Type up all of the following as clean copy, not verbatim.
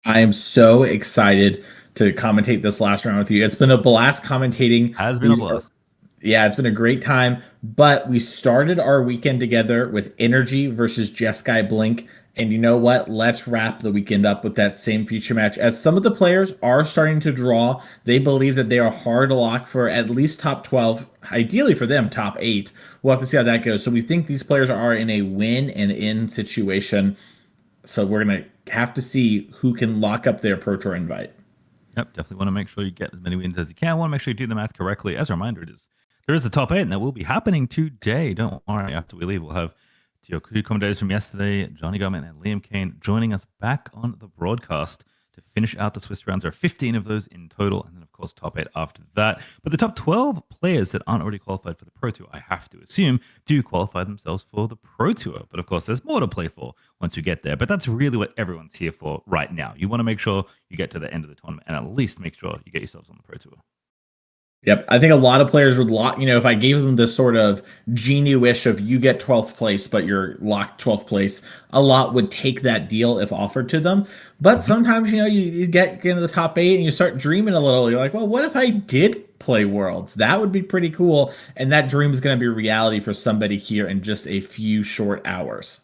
I am so excited to commentate this last round with you. It's been a blast commentating Has been a these. blast. Yeah, it's been a great time. But we started our weekend together with Energy versus Jeskai Blink. And you know what? Let's wrap the weekend up with that same feature match. As some of the players are starting to draw, they believe that they are hard to lock for at least top 12, ideally for them, top 8. We'll have to see how that goes. So we think these players are in a win and in situation. So we're going to have to see who can lock up their Pro Tour invite. Yep, definitely want to make sure you get as many wins as you can. Want to make sure you do the math correctly. As a reminder, there is a top 8, and that will be happening today. Don't worry. After we leave, we'll have your two commentators from yesterday, Johnny Garman and Liam Kane, joining us back on the broadcast to finish out the Swiss rounds. There are 15 of those in total, and then of course top 8 after that. But the top 12 players that aren't already qualified for the Pro Tour, I have to assume, do qualify themselves for the Pro Tour. But of course, there's more to play for once you get there. But that's really what everyone's here for right now. You want to make sure you get to the end of the tournament and at least make sure you get yourselves on the Pro Tour. Yep. I think a lot of players would lock, if I gave them this sort of genie wish of you get 12th place, but you're locked 12th place, a lot would take that deal if offered to them. But Mhm. sometimes, you get into the top 8 and you start dreaming a little. You're like, well, what if I did play Worlds? That would be pretty cool. And that dream is going to be reality for somebody here in just a few short hours.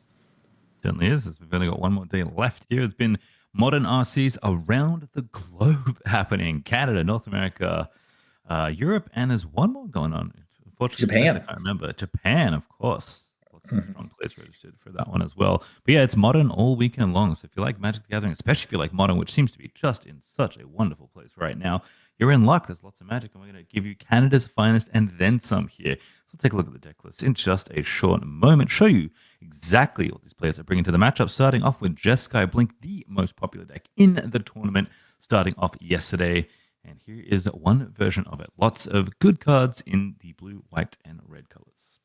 Certainly is, as we've only got one more day left here. It's been modern RCs around the globe happening. Canada, North America, Europe, and there's one more going on. Unfortunately, for this, I Japan. can't remember. Japan, of course. Lots of Mhm. strong players registered for that one as well. But yeah, it's modern all weekend long. So if you like Magic the Gathering, especially if you like modern, which seems to be just in such a wonderful place right now, you're in luck. There's lots of Magic, and we're going to give you Canada's finest and then some here. So we'll take a look at the deck list in just a short moment, show you exactly what these players are bringing to the matchup, starting off with Jeskai Blink, the most popular deck in the tournament, starting off yesterday. And here is one version of it. Lots of good cards in the blue, white, and red colors.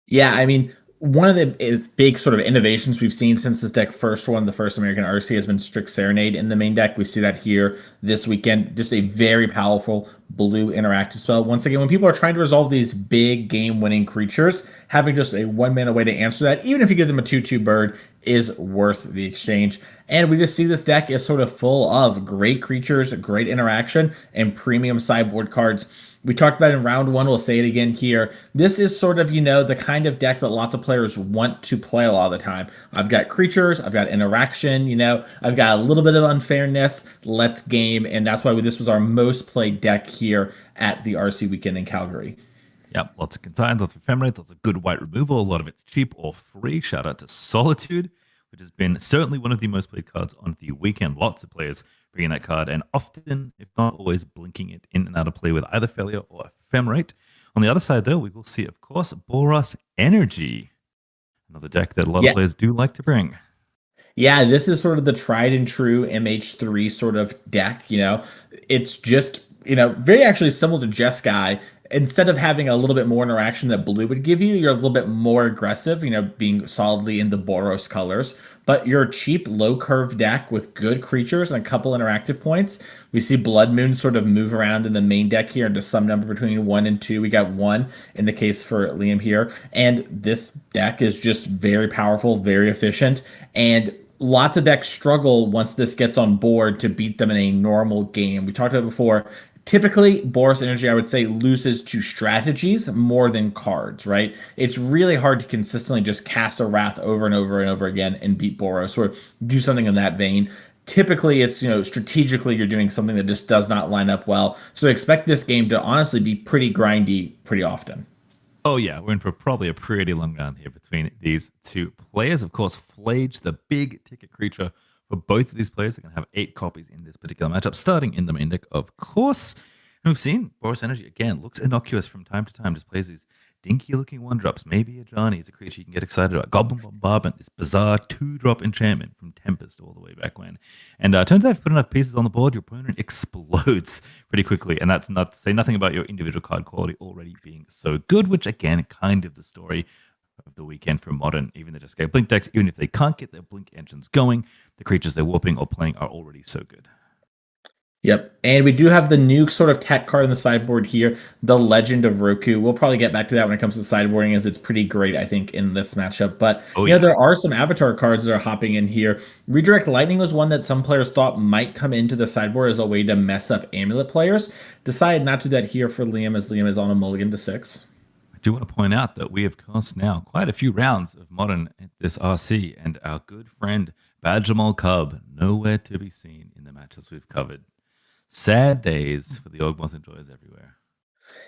Yeah, I mean, one of the big sort of innovations we've seen since this deck first won the first American RC has been Strict Serenade in the main deck. We see that here this weekend. Just a very powerful blue interactive spell. Once again, when people are trying to resolve these big game-winning creatures, having just a 1 mana way to answer that, even if you give them a 2/2 bird, is worth the exchange. And we just see this deck is sort of full of great creatures, great interaction, and premium sideboard cards. We talked about it in round one. We'll say it again here. This is sort of, the kind of deck that lots of players want to play a lot of the time. I've got creatures, I've got interaction, I've got a little bit of unfairness. Let's game. And that's why this was our most played deck here at the RC weekend in Calgary. Yep, lots of consigns, lots of ephemerate, lots of good white removal. A lot of it's cheap or free. Shout out to Solitude, which has been certainly one of the most played cards on the weekend. Lots of players bringing that card, and often, if not always, blinking it in and out of play with either failure or ephemerate. On the other side, though, we will see, of course, Boros Energy, another deck that a lot of Yeah. players do like to bring. Yeah, this is sort of the tried and true MH3 sort of deck. It's just, very actually similar to Jeskai. Instead of having a little bit more interaction that blue would give you, you're a little bit more aggressive, being solidly in the Boros colors. But you're a cheap, low curve deck with good creatures and a couple interactive points. We see Blood Moon sort of move around in the main deck here into some number between 1 and 2. We got 1 in the case for Liam here. And this deck is just very powerful, very efficient. And lots of decks struggle once this gets on board to beat them in a normal game. We talked about it before. Typically, Boros Energy, I would say, loses to strategies more than cards, right? It's really hard to consistently just cast a Wrath over and over and over again and beat Boros or do something in that vein. Typically, it's, strategically you're doing something that just does not line up well. So expect this game to honestly be pretty grindy pretty often. Oh yeah, we're in for probably a pretty long round here between these two players. Of course, Flage, the big ticket creature for both of these players, are going to have 8 copies in this particular matchup, starting in the main deck, of course. And we've seen Boros Energy again looks innocuous from time to time, just plays these dinky-looking one-drops. Maybe a Johnny is a creature you can get excited about. Goblin Bombardment, this bizarre 2-drop enchantment from Tempest all the way back when. And turns out if you put enough pieces on the board, your opponent explodes pretty quickly. And that's not to say nothing about your individual card quality already being so good, which again, kind of the story of the weekend for modern. Even the Jeskai Blink decks, even if they can't get their Blink engines going, the creatures they're warping or playing are already so good. Yep. And we do have the new sort of tech card in the sideboard here, the Legend of Roku. We'll probably get back to that when it comes to sideboarding, as it's pretty great, I think, in this matchup. But, Oh yeah. there are some avatar cards that are hopping in here. Redirect Lightning was one that some players thought might come into the sideboard as a way to mess up Amulet players. Decided not to do that here for Liam, as Liam is on a mulligan to 6. I do want to point out that we have cast now quite a few rounds of Modern at this RC, and our good friend Badgermole Cub nowhere to be seen in the matches we've covered. Sad days for the Ogmoth enjoyers everywhere.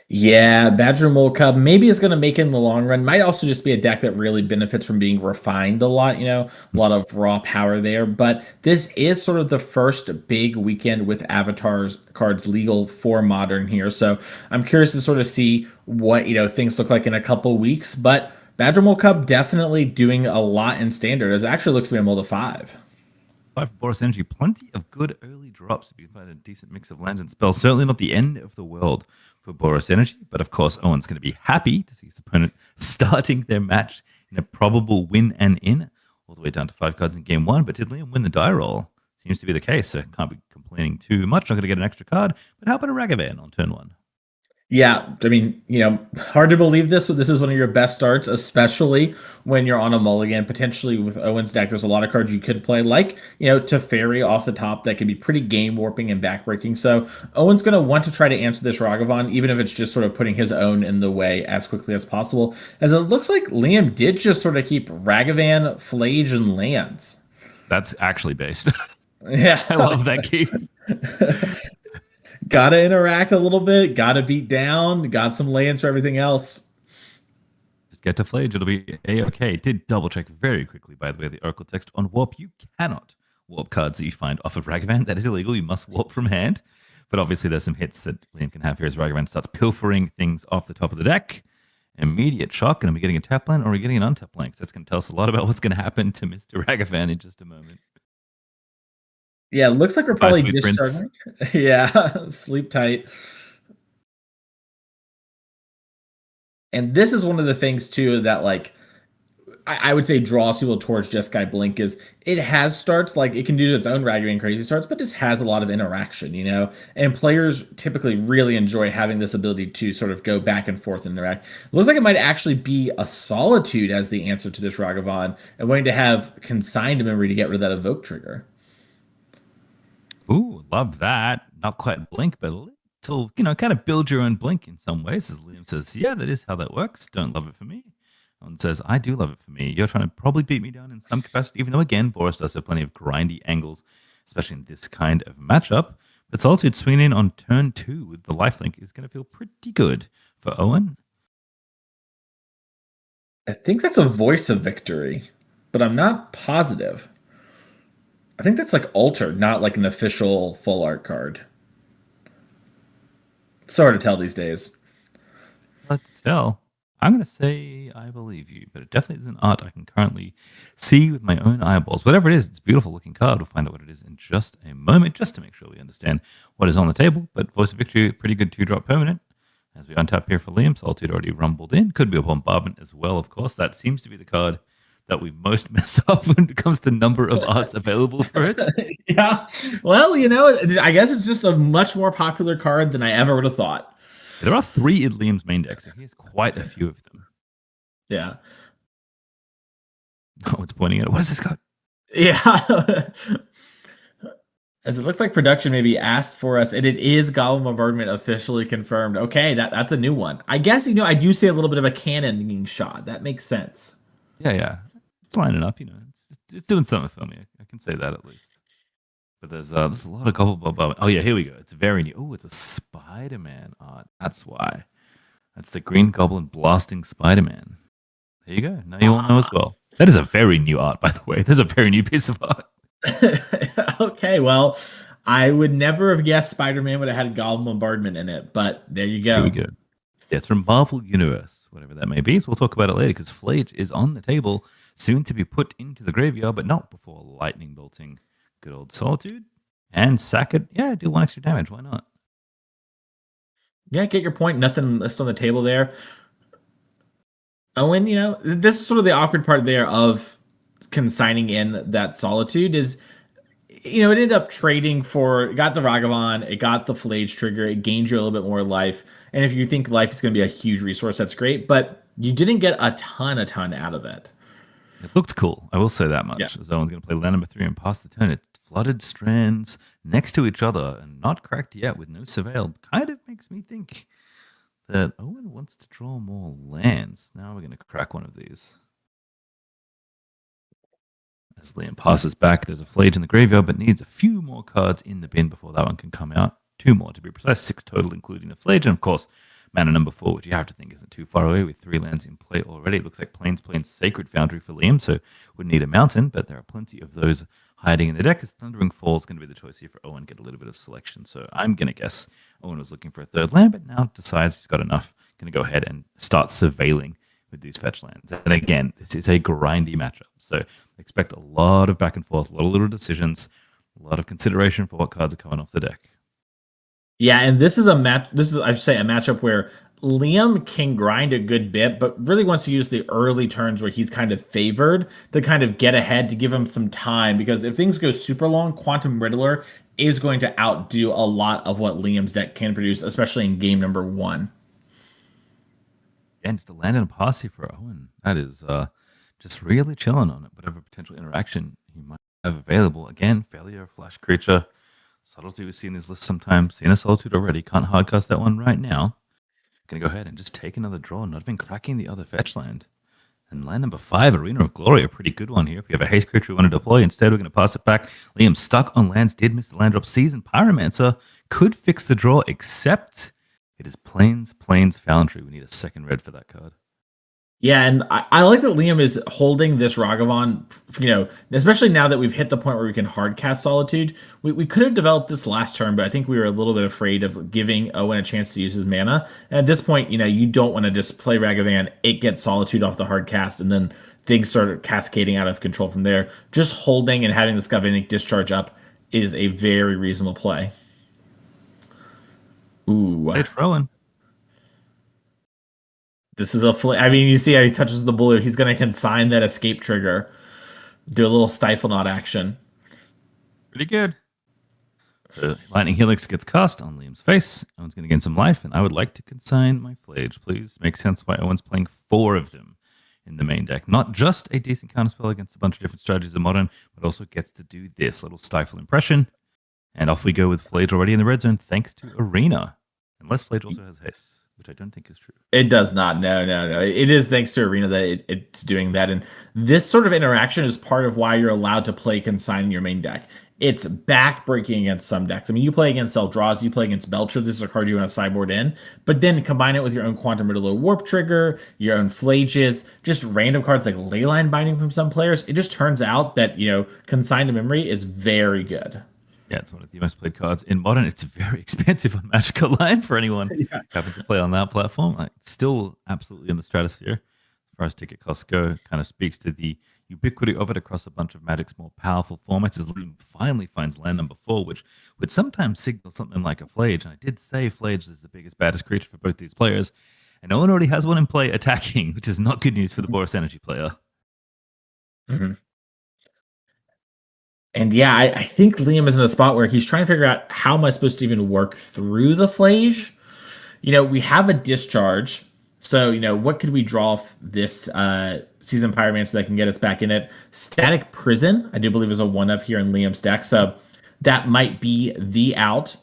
Yeah, Badger Mole Cub maybe is going to make it in the long run. Might also just be a deck that really benefits from being refined a lot, a lot of raw power there. But this is sort of the first big weekend with avatars cards legal for Modern here. So I'm curious to sort of see what, things look like in a couple weeks. But Badger Mole Cub definitely doing a lot in standard. It actually looks to be a mold of 5. Five for Boros Energy, plenty of good early drops. You can find a decent mix of lands and spells. Certainly not the end of the world for Boros Energy, but of course, Owen's going to be happy to see his opponent starting their match in a probable win and in, all the way down to 5 cards in game 1. But did Liam win the die roll? Seems to be the case, so can't be complaining too much. Not going to get an extra card, but how about a Ragavan on turn 1? Yeah, I mean, hard to believe this, but this is one of your best starts, especially when you're on a mulligan. Potentially with Owen's deck, there's a lot of cards you could play, like, Teferi off the top that can be pretty game warping and backbreaking. So Owen's going to want to try to answer this Ragavan, even if it's just sort of putting his own in the way as quickly as possible. As it looks like Liam did just sort of keep Ragavan, Flage, and lands. That's actually based. Yeah. I love that keep. Gotta interact a little bit, gotta beat down, got some lands for everything else. Just get to Flage, it'll be A-OK. Did double check very quickly, by the way, the Oracle text on Warp. You cannot warp cards that you find off of Ragavan. That is illegal. You must warp from hand. But obviously, there's some hits that Liam can have here as Ragavan starts pilfering things off the top of the deck. Immediate shock, and are we getting a tap land or are we getting an untap land? That's going to tell us a lot about what's going to happen to Mr. Ragavan in just a moment. Yeah, looks like we're probably Sweet Prince. discharging. Yeah, sleep tight. And this is one of the things too that, like, I would say draws people towards Jeskai Blink is it has starts, like it can do its own Ragavan crazy starts, but just has a lot of interaction, and players typically really enjoy having this ability to sort of go back and forth and interact. It looks like it might actually be a Solitude as the answer to this Ragavan, and wanting to have consigned memory to get rid of that evoke trigger. Ooh, love that. Not quite Blink, but a little, kind of build your own Blink in some ways. As Liam says, yeah, that is how that works. Don't love it for me. Owen says, I do love it for me. You're trying to probably beat me down in some capacity, even though, again, Boros does have plenty of grindy angles, especially in this kind of matchup. But Solitude swinging in on turn 2 with the lifelink is going to feel pretty good for Owen. I think that's a Voice of Victory, but I'm not positive. I think that's like altered, not like an official full art card. It's hard to tell these days. Hard to tell. I'm going to say I believe you, but it definitely isn't art I can currently see with my own eyeballs. Whatever it is, it's a beautiful looking card. We'll find out what it is in just a moment, just to make sure we understand what is on the table. But Voice of Victory, pretty good 2-drop permanent. As we untap here for Liam, Solitude already rumbled in. Could be a Bombardment as well, of course. That seems to be the card that we most mess up when it comes to number of arts available for it. Yeah. Well, I guess it's just a much more popular card than I ever would have thought. There are 3 in Liam's main deck, so he has quite a few of them. Yeah. Oh, it's pointing at it. What is this card? Yeah. As it looks like production maybe asked for us, and it is Goblin Bombardment officially confirmed. Okay, that's a new one. I guess, I do see a little bit of a cannoning shot. That makes sense. Yeah. It's lining up, It's doing something for me. I can say that at least. But there's a lot of Goblin Bombardment. Oh, yeah, here we go. It's very new. Oh, it's a Spider-Man art. That's why. That's the Green Goblin blasting Spider-Man. There you go. Now you all know as well. That is a very new art, by the way. There's a very new piece of art. Okay, well, I would never have guessed Spider-Man would have had Goblin Bombardment in it, but there you go. Here we go. Yeah, it's from Marvel Universe, whatever that may be. So we'll talk about it later because Flage is on the table, soon to be put into the graveyard, but not before lightning bolting good old Solitude. And sack it. Yeah, do 1 extra damage. Why not? Yeah, get your point. Nothing list on the table there. Owen, this is sort of the awkward part there of consigning in that Solitude is it ended up trading for, it got the Ragavan, it got the Flage trigger, it gained you a little bit more life. And if you think life is going to be a huge resource, that's great, but you didn't get a ton out of it. It looked cool. I will say that Yeah. much. As Owen's going to play land number 3 and pass the turn. It flooded strands next to each other and not cracked yet with no surveil. Kind of makes me think that Owen wants to draw more lands. Now we're going to crack one of these. As Liam passes back, there's a Flage in the graveyard, but needs a few more cards in the bin before that one can come out. 2 more to be precise, 6 total, including the Flage. And of course, mana number 4, which you have to think isn't too far away with 3 lands in play already. It looks like Plains Sacred Foundry for Liam, so would need a mountain, but there are plenty of those hiding in the deck. As Thundering Fall is going to be the choice here for Owen, get a little bit of selection. So I'm going to guess Owen was looking for a 3rd land, but now decides he's got enough. Going to go ahead and start surveilling with these fetch lands. And again, this is a grindy matchup. So expect a lot of back and forth, a lot of little decisions, a lot of consideration for what cards are coming off the deck. Yeah, and this is I should say a matchup where Liam can grind a good bit, but really wants to use the early turns where he's kind of favored to kind of get ahead to give him some time, because if things go super long, Quantum Riddler is going to outdo a lot of what Liam's deck can produce, especially in game number 1. And just a land and a posse for Owen. That is just really chilling on it. Whatever potential interaction he might have available. Again, failure, flash creature. Subtlety, we've seen this list sometimes. Seen a Solitude already. Can't hardcast that one right now. Gonna go ahead and just take another draw. Not even cracking the other fetch land. And land number 5, Arena of Glory, a pretty good one here. If you have a haste creature you want to deploy, instead we're going to pass it back. Liam stuck on lands, did miss the land drop. Seasoned Pyromancer could fix the draw, except it is Plains Foundry. We need a 2nd red for that card. Yeah, and I like that Liam is holding this Ragavan, especially now that we've hit the point where we can hardcast Solitude. We could have developed this last turn, but I think we were a little bit afraid of giving Owen a chance to use his mana. And at this point, you don't want to just play Ragavan, it gets Solitude off the hardcast, and then things start cascading out of control from there. Just holding and having this Galvanic Discharge up is a very reasonable play. Ooh. Hey, throwing. This is I mean, you see how he touches the blue. He's going to consign that escape trigger. Do a little Stifle Knot action. Pretty good. So Lightning Helix gets cast on Liam's face. Owen's going to gain some life, and I would like to consign my Flage, please. Makes sense why Owen's playing 4 of them in the main deck. Not just a decent counterspell against a bunch of different strategies of Modern, but also gets to do this little Stifle Impression. And off we go with Flage already in the red zone, thanks to Arena. Unless Flage also has haste, which I don't think is true. It does not. No. It is thanks to Arena that it's doing that. And this sort of interaction is part of why you're allowed to play Consign in your main deck. It's backbreaking against some decks. I mean, you play against Eldrazi, you play against Belcher. This is a card you want to sideboard in. But then combine it with your own Quantum Riddler Warp Trigger, your own Flages, just random cards like Leyline Binding from some players. It just turns out that, Consign to Memory is very good. Yeah, it's one of the most played cards in Modern. It's very expensive on Magic Online for anyone having to play on that platform. It's still absolutely in the stratosphere as far as ticket costs go. Kind of speaks to the ubiquity of it across a bunch of Magic's more powerful formats. As Liam finally finds land number 4, which would sometimes signal something like a Flage. And I did say Flage is the biggest, baddest creature for both these players. And no one already has one in play attacking, which is not good news for the Boros Energy player. Mm-hmm. And yeah, I think Liam is in a spot where he's trying to figure out, how am I supposed to even work through the Flage? We have a discharge. So, what could we draw off this Seasoned Pyromancer that can get us back in it? Static Prison, I do believe, is a 1-of here in Liam's deck. So that might be the out.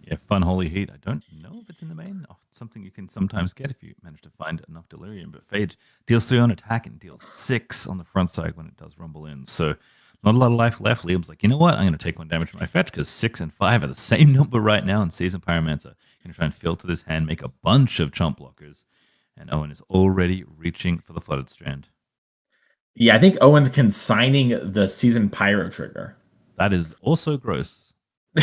Yeah, Fun Holy Heat. I don't know if it's in the main. Something you can sometimes get if you manage to find enough Delirium. But Phage deals 3 on attack and deals 6 on the front side when it does rumble in. So not a lot of life left. Liam's like, you know what? I'm going to take 1 damage from my fetch because 6 and 5 are the same number right now in Seasoned Pyromancer. Going to try and filter this hand, make a bunch of chump blockers. And Owen is already reaching for the Flooded Strand. Yeah, I think Owen's consigning the Seasoned Pyro trigger. That is also gross.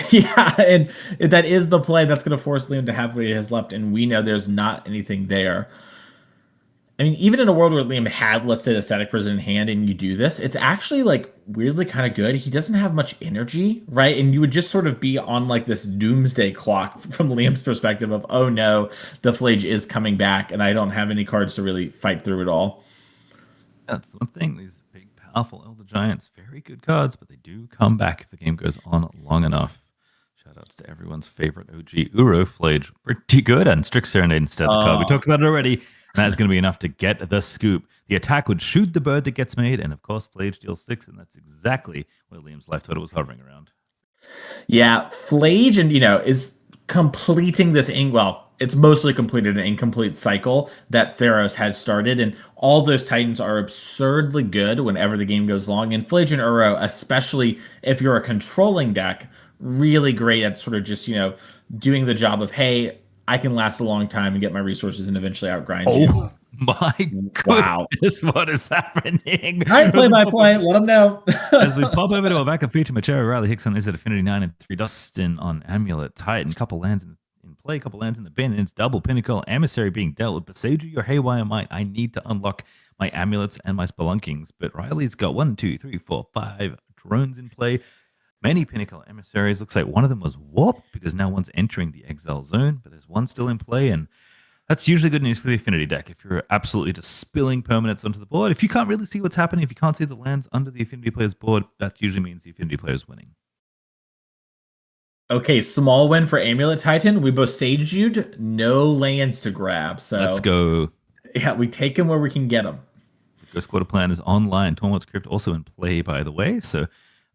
Yeah, and that is the play that's going to force Liam to have what he has left, and we know there's not anything there. I mean, even in a world where Liam had, let's say, the Static Prison in hand and you do this, it's actually, weirdly kind of good. He doesn't have much energy, right? And you would just sort of be on, this doomsday clock from Liam's perspective of, oh no, the Flage is coming back, and I don't have any cards to really fight through it all. That's one thing. These big, Powerful Elder Giants, very good cards, but they do come back if the game goes on long enough. Shoutouts to everyone's favorite OG Uro, Flage, pretty good, and Strict Serenade instead the card. We talked about it already, and that's going to be enough to get the scoop. The attack would shoot the bird that gets made, and of course, Flage deals 6, and that's exactly where Liam's life total was hovering around. Yeah, Flage and is completing this well, it's mostly completed an incomplete cycle that Theros has started, and all those Titans are absurdly good whenever the game goes long. And Flage and Uro, especially if you're a controlling deck, really great at sort of just, doing the job of, hey, I can last a long time and get my resources and eventually outgrind you. Oh my Wow. goodness, what is happening? All right, play by play, let them know. As we pop over to our backup feature, Machero, Riley Hickson is at Affinity 9 and 3, Dustin on Amulet, Titan, couple lands in play, couple lands in the bin, and it's double Pinnacle, Emissary being dealt with. Beseju your Haywire Might. I need to unlock my amulets and my spelunkings, but Riley's got 1, 2, 3, 4, 5 drones in play. Many Pinnacle Emissaries. Looks like one of them was warped because now one's entering the exile zone, but there's one still in play, and that's usually good news for the Affinity deck. If you're absolutely just spilling permanents onto the board, if you can't really see what's happening, if you can't see the lands under the Affinity player's board, that usually means the Affinity player is winning. Okay, small win for Amulet Titan. We both saged, no lands to grab. So let's go. Yeah, we take them where we can get them. The Ghost Quarter plan is online. Tormod's Crypt also in play, by the way. So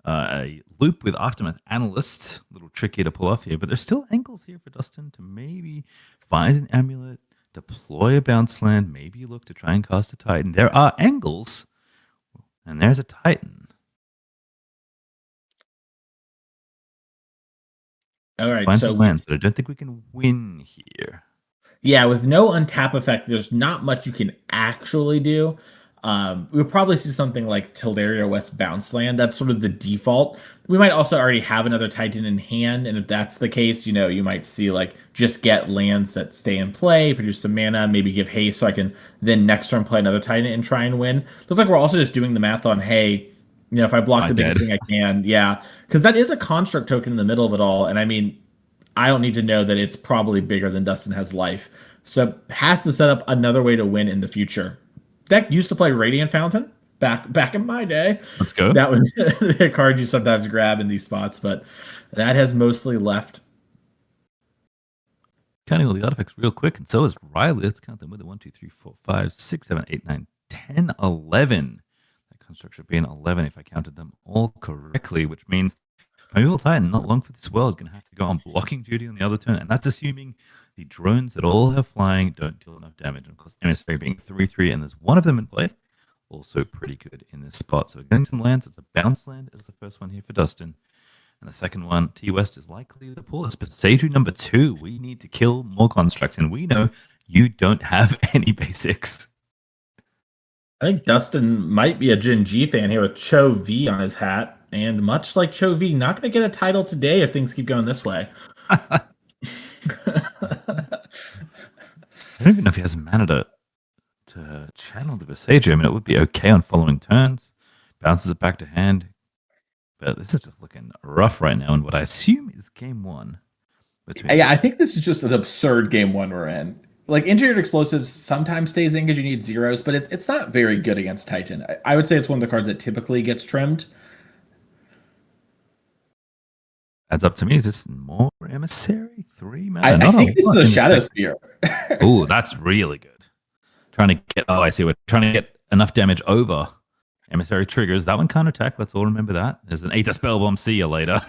a loop with Aftermath Analyst, a little tricky to pull off here, but there's still angles here for Dustin to maybe find an amulet, deploy a bounce land, maybe look to try and cast a Titan. There are angles, and there's a Titan. All right, find some lands, but I don't think we can win here. Yeah, with no untap effect, there's not much you can actually do. We'll probably see something like Tildaria West Bounce Land. That's sort of the default. We might also already have another Titan in hand, and if that's the case, you might see like just get lands that stay in play, produce some mana, maybe give haste so I can then next turn play another Titan and try and win. Looks like we're also just doing the math on, hey, if I block the biggest thing I can, yeah, because that is a construct token in the middle of it all, and I mean, I don't need to know that it's probably bigger than Dustin has life, so has to set up another way to win in the future. Deck used to play Radiant Fountain back in my day. Let's go. That was the card you sometimes grab in these spots, but that has mostly left. Counting all the artifacts real quick, and so is Riley. Let's count them with it. 1, 2, 3, 4, 5, 6, 7, 8, 9, 10, 11. That construct should be an 11 if I counted them all correctly, which means my evil Titan, not long for this world, going to have to go on blocking duty on the other turn, and that's assuming the drones that all have flying don't deal enough damage. And of course, Emissary being 3/3, and there's one of them in play, also pretty good in this spot. So we're getting some lands. It's a bounce land as the first one here for Dustin. And the second one, T West is likely to pull us. But Seiju number 2, we need to kill more constructs, and we know you don't have any basics. I think Dustin might be a Jin G fan here with Cho V on his hat. And much like Cho V, not going to get a title today if things keep going this way. I don't even know if he has mana to channel the Visager. I mean, it would be okay on following turns. Bounces it back to hand. But this is just looking rough right now in what I assume is game 1. Yeah, I think this is just an absurd game 1 we're in. Like, Engineered Explosives sometimes stays in because you need zeros, but it's not very good against Titan. I would say it's one of the cards that typically gets trimmed. Adds up to me. Is this more Emissary? 3 mana? I think this is a Shadow Spear. Oh, that's really good. Trying to get, I see. We're trying to get enough damage over Emissary triggers. That one can't attack. Let's all remember that. There's an Aether Spellbomb. See you later.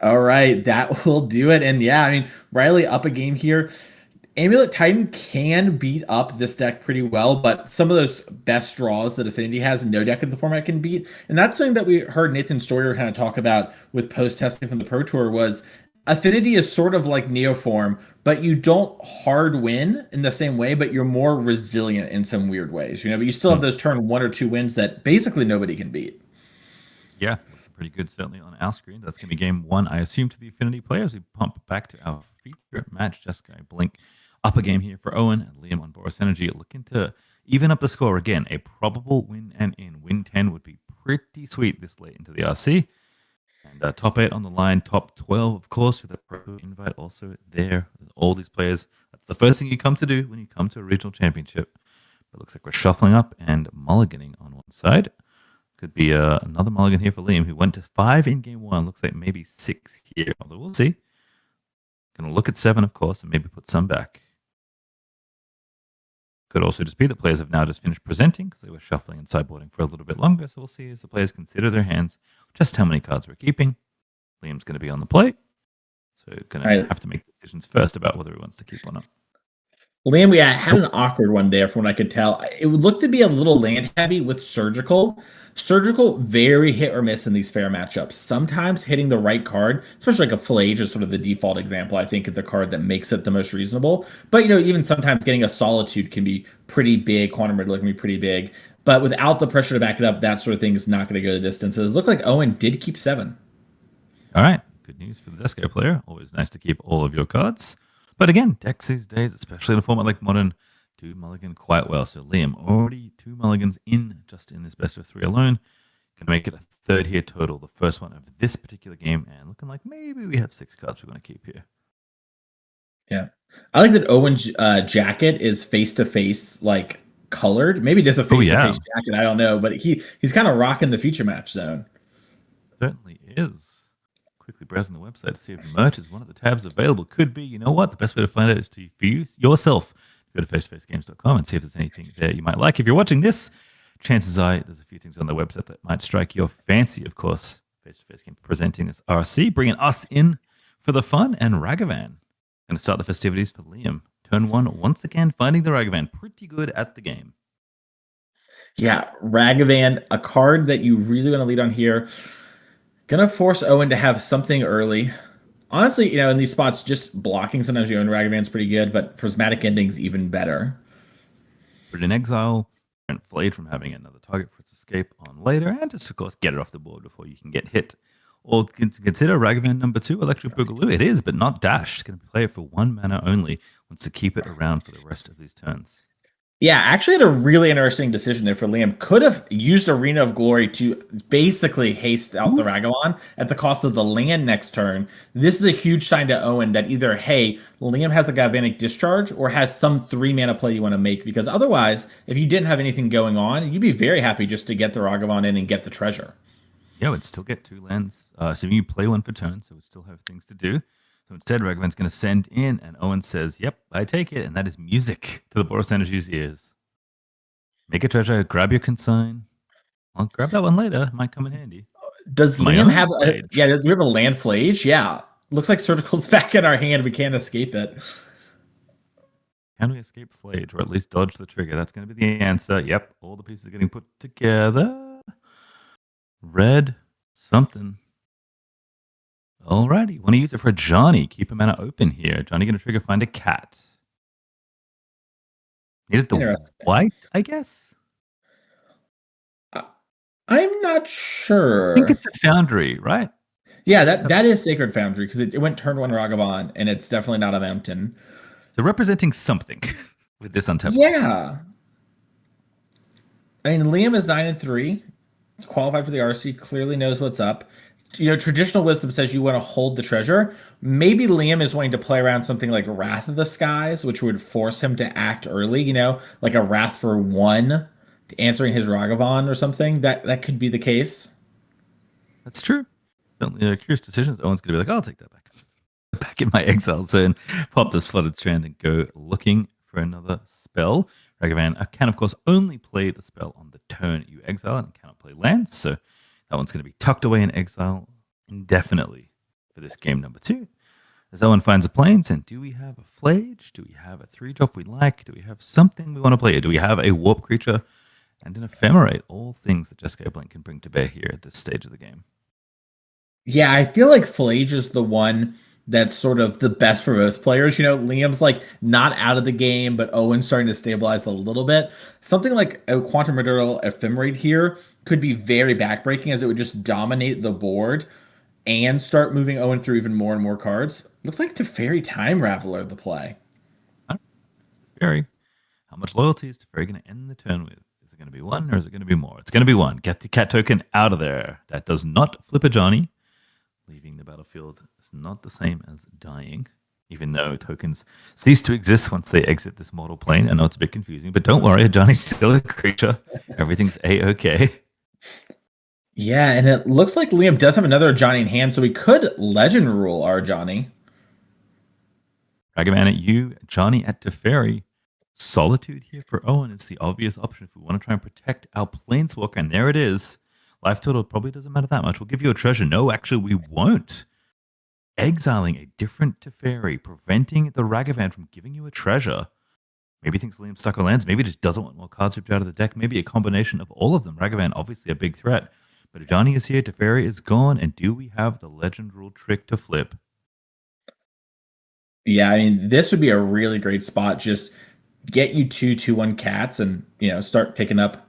All right, that will do it. And yeah, I mean, Riley up a game here. Amulet Titan can beat up this deck pretty well, but some of those best draws that Affinity has, no deck in the format can beat. And that's something that we heard Nathan Stoyer kind of talk about with post-testing from the Pro Tour was Affinity is sort of like Neoform, but you don't hard win in the same way, but you're more resilient in some weird ways, but you still have those turn 1 or 2 wins that basically nobody can beat. Yeah, pretty good, certainly on our screen. That's going to be game 1, I assume, to the Affinity players. We pump back to our feature match. Jessica Blink up a game here for Owen and Liam on Boros Energy, looking to even up the score again. A probable win and in. Win 10 would be pretty sweet this late into the RC. And top 8 on the line, top 12, of course, with a pro invite also there. All these players. That's the first thing you come to do when you come to a regional championship. But it looks like we're shuffling up and mulliganing on one side. Could be another mulligan here for Liam, who went to 5 in game 1. Looks like maybe 6 here. Although we'll see. Going to look at 7, of course, and maybe put some back. Could also just be that players have now just finished presenting because they were shuffling and sideboarding for a little bit longer. So we'll see as the players consider their hands just how many cards we're keeping. Liam's going to be on the plate. So going to have to make decisions first about whether he wants to keep or not. Liam, we had an awkward one there from what I could tell. It would look to be a little land heavy with Surgical. Surgical, very hit or miss in these fair matchups. Sometimes hitting the right card, especially like a Flage is sort of the default example, I think, of the card that makes it the most reasonable. But, even sometimes getting a Solitude can be pretty big. Quantum Riddler can be pretty big. But without the pressure to back it up, that sort of thing is not going to go the distances. It looked like Owen did keep 7. All right. Good news for the Desco player. Always nice to keep all of your cards. But again, decks these days, especially in a format like Modern, do mulligan quite well. So Liam, already 2 mulligans just in this best of 3 alone. Can make it a 3rd here total, the first one of this particular game, and looking like maybe we have 6 cards we're going to keep here. Yeah. I like that Owen's jacket is face-to-face, like, colored. Maybe just a face-to-face jacket, I don't know. But he's kind of rocking the future match zone. Certainly is. Quickly browsing the website to see if merch is one of the tabs available. Could be. You know what? The best way to find out is for you yourself. Go to facetofacegames.com and see if there's anything there you might like. If you're watching this, chances are there's a few things on the website that might strike your fancy. Of course, Face-to-Face Games presenting this RC, bringing us in for the fun, and Ragavan. Going to start the festivities for Liam. Turn 1, once again, finding the Ragavan. Pretty good at the game. Yeah, Ragavan, a card that you really want to lead on here. Gonna force Owen to have something early. Honestly, in these spots, just blocking sometimes Owen Ragavan's pretty good, but Prismatic Ending's even better. Put it in exile, prevent Flayed from having another target for its escape on later, and just, of course, get it off the board before you can get hit. Or consider Ragavan number 2, Electric Boogaloo. It is, but not dashed. Going to play it for 1 mana only. Wants to keep it around for the rest of these turns. Yeah, actually had a really interesting decision there for Liam. Could have used Arena of Glory to basically haste out the Ragavan at the cost of the land next turn. This is a huge sign to Owen that either, hey, Liam has a Galvanic Discharge or has some 3-mana play you want to make, because otherwise, if you didn't have anything going on, you'd be very happy just to get the Ragavan in and get the treasure. Yeah, we'd still get 2 lands. Assuming you play 1 for turn, so we still have things to do. So instead, Ragavan's going to send in, and Owen says, yep, I take it. And that is music to the Boros Energy's ears. Make a treasure, grab your consign. I'll grab that one later. It might come in handy. Does Liam have do we have a land Flage? Yeah. Looks like Surgical's back in our hand. We can't escape it. Can we escape Flage, or at least dodge the trigger? That's going to be the answer. Yep, all the pieces are getting put together. Red, something. Alrighty, want to use it for Johnny. Keep a mana open here. Johnny going to trigger find a cat. Needed the white, I guess? I'm not sure. I think it's a Foundry, right? Yeah, that is Sacred Foundry, because it went turn 1 Ragavan, and it's definitely not a mountain. So representing something with this untapped. Yeah. I mean, Liam is 9-3, qualified for the RC, clearly knows what's up. Traditional wisdom says you want to hold the treasure. Maybe Liam is wanting to play around something like Wrath of the Skies, which would force him to act early, like a Wrath for 1, answering his Ragavan or something. That could be the case. That's true. Curious decisions. Owen's going to be like, I'll take that back in my exile zone, pop this Flooded Strand and go looking for another spell. Ragavan can, of course, only play the spell on the turn you exile and cannot play lands, so that one's going to be tucked away in exile indefinitely for this game number 2. As Owen finds a plains, and do we have a Flage? Do we have a 3-drop we like? Do we have something we want to play? Or do we have a Warp Creature and an Ephemerate? All things that Jessica Blink can bring to bear here at this stage of the game. Yeah, I feel like Flage is the one that's sort of the best for most players. Liam's like not out of the game, but Owen's starting to stabilize a little bit. Something like a Quantum Riddle Ephemerate here could be very backbreaking, as it would just dominate the board and start moving Owen through even more and more cards. Looks like Teferi Time Raveler the play. Teferi. How much loyalty is Teferi going to end the turn with? Is it going to be 1 or is it going to be more? It's going to be 1. Get the cat token out of there. That does not flip a Johnny. Leaving the battlefield is not the same as dying, even though tokens cease to exist once they exit this mortal plane. I know it's a bit confusing, but don't worry, Johnny's still a creature. Everything's A-okay. Yeah, and it looks like Liam does have another Johnny in hand, so we could legend rule our Johnny. Ragavan at you, Johnny at Teferi. Solitude here for Owen is the obvious option if we want to try and protect our Planeswalker, and there it is. Life total probably doesn't matter that much. We'll give you a treasure. No, actually, we won't. Exiling a different Teferi, preventing the Ragavan from giving you a treasure. Maybe thinks Liam's stuck on lands. Maybe just doesn't want more cards ripped out of the deck. Maybe a combination of all of them. Ragavan, obviously a big threat. But Johnny is here, Teferi is gone, and do we have the legend rule trick to flip? Yeah, I mean, this would be a really great spot. Just get you 2/2/1 cats and, start taking up,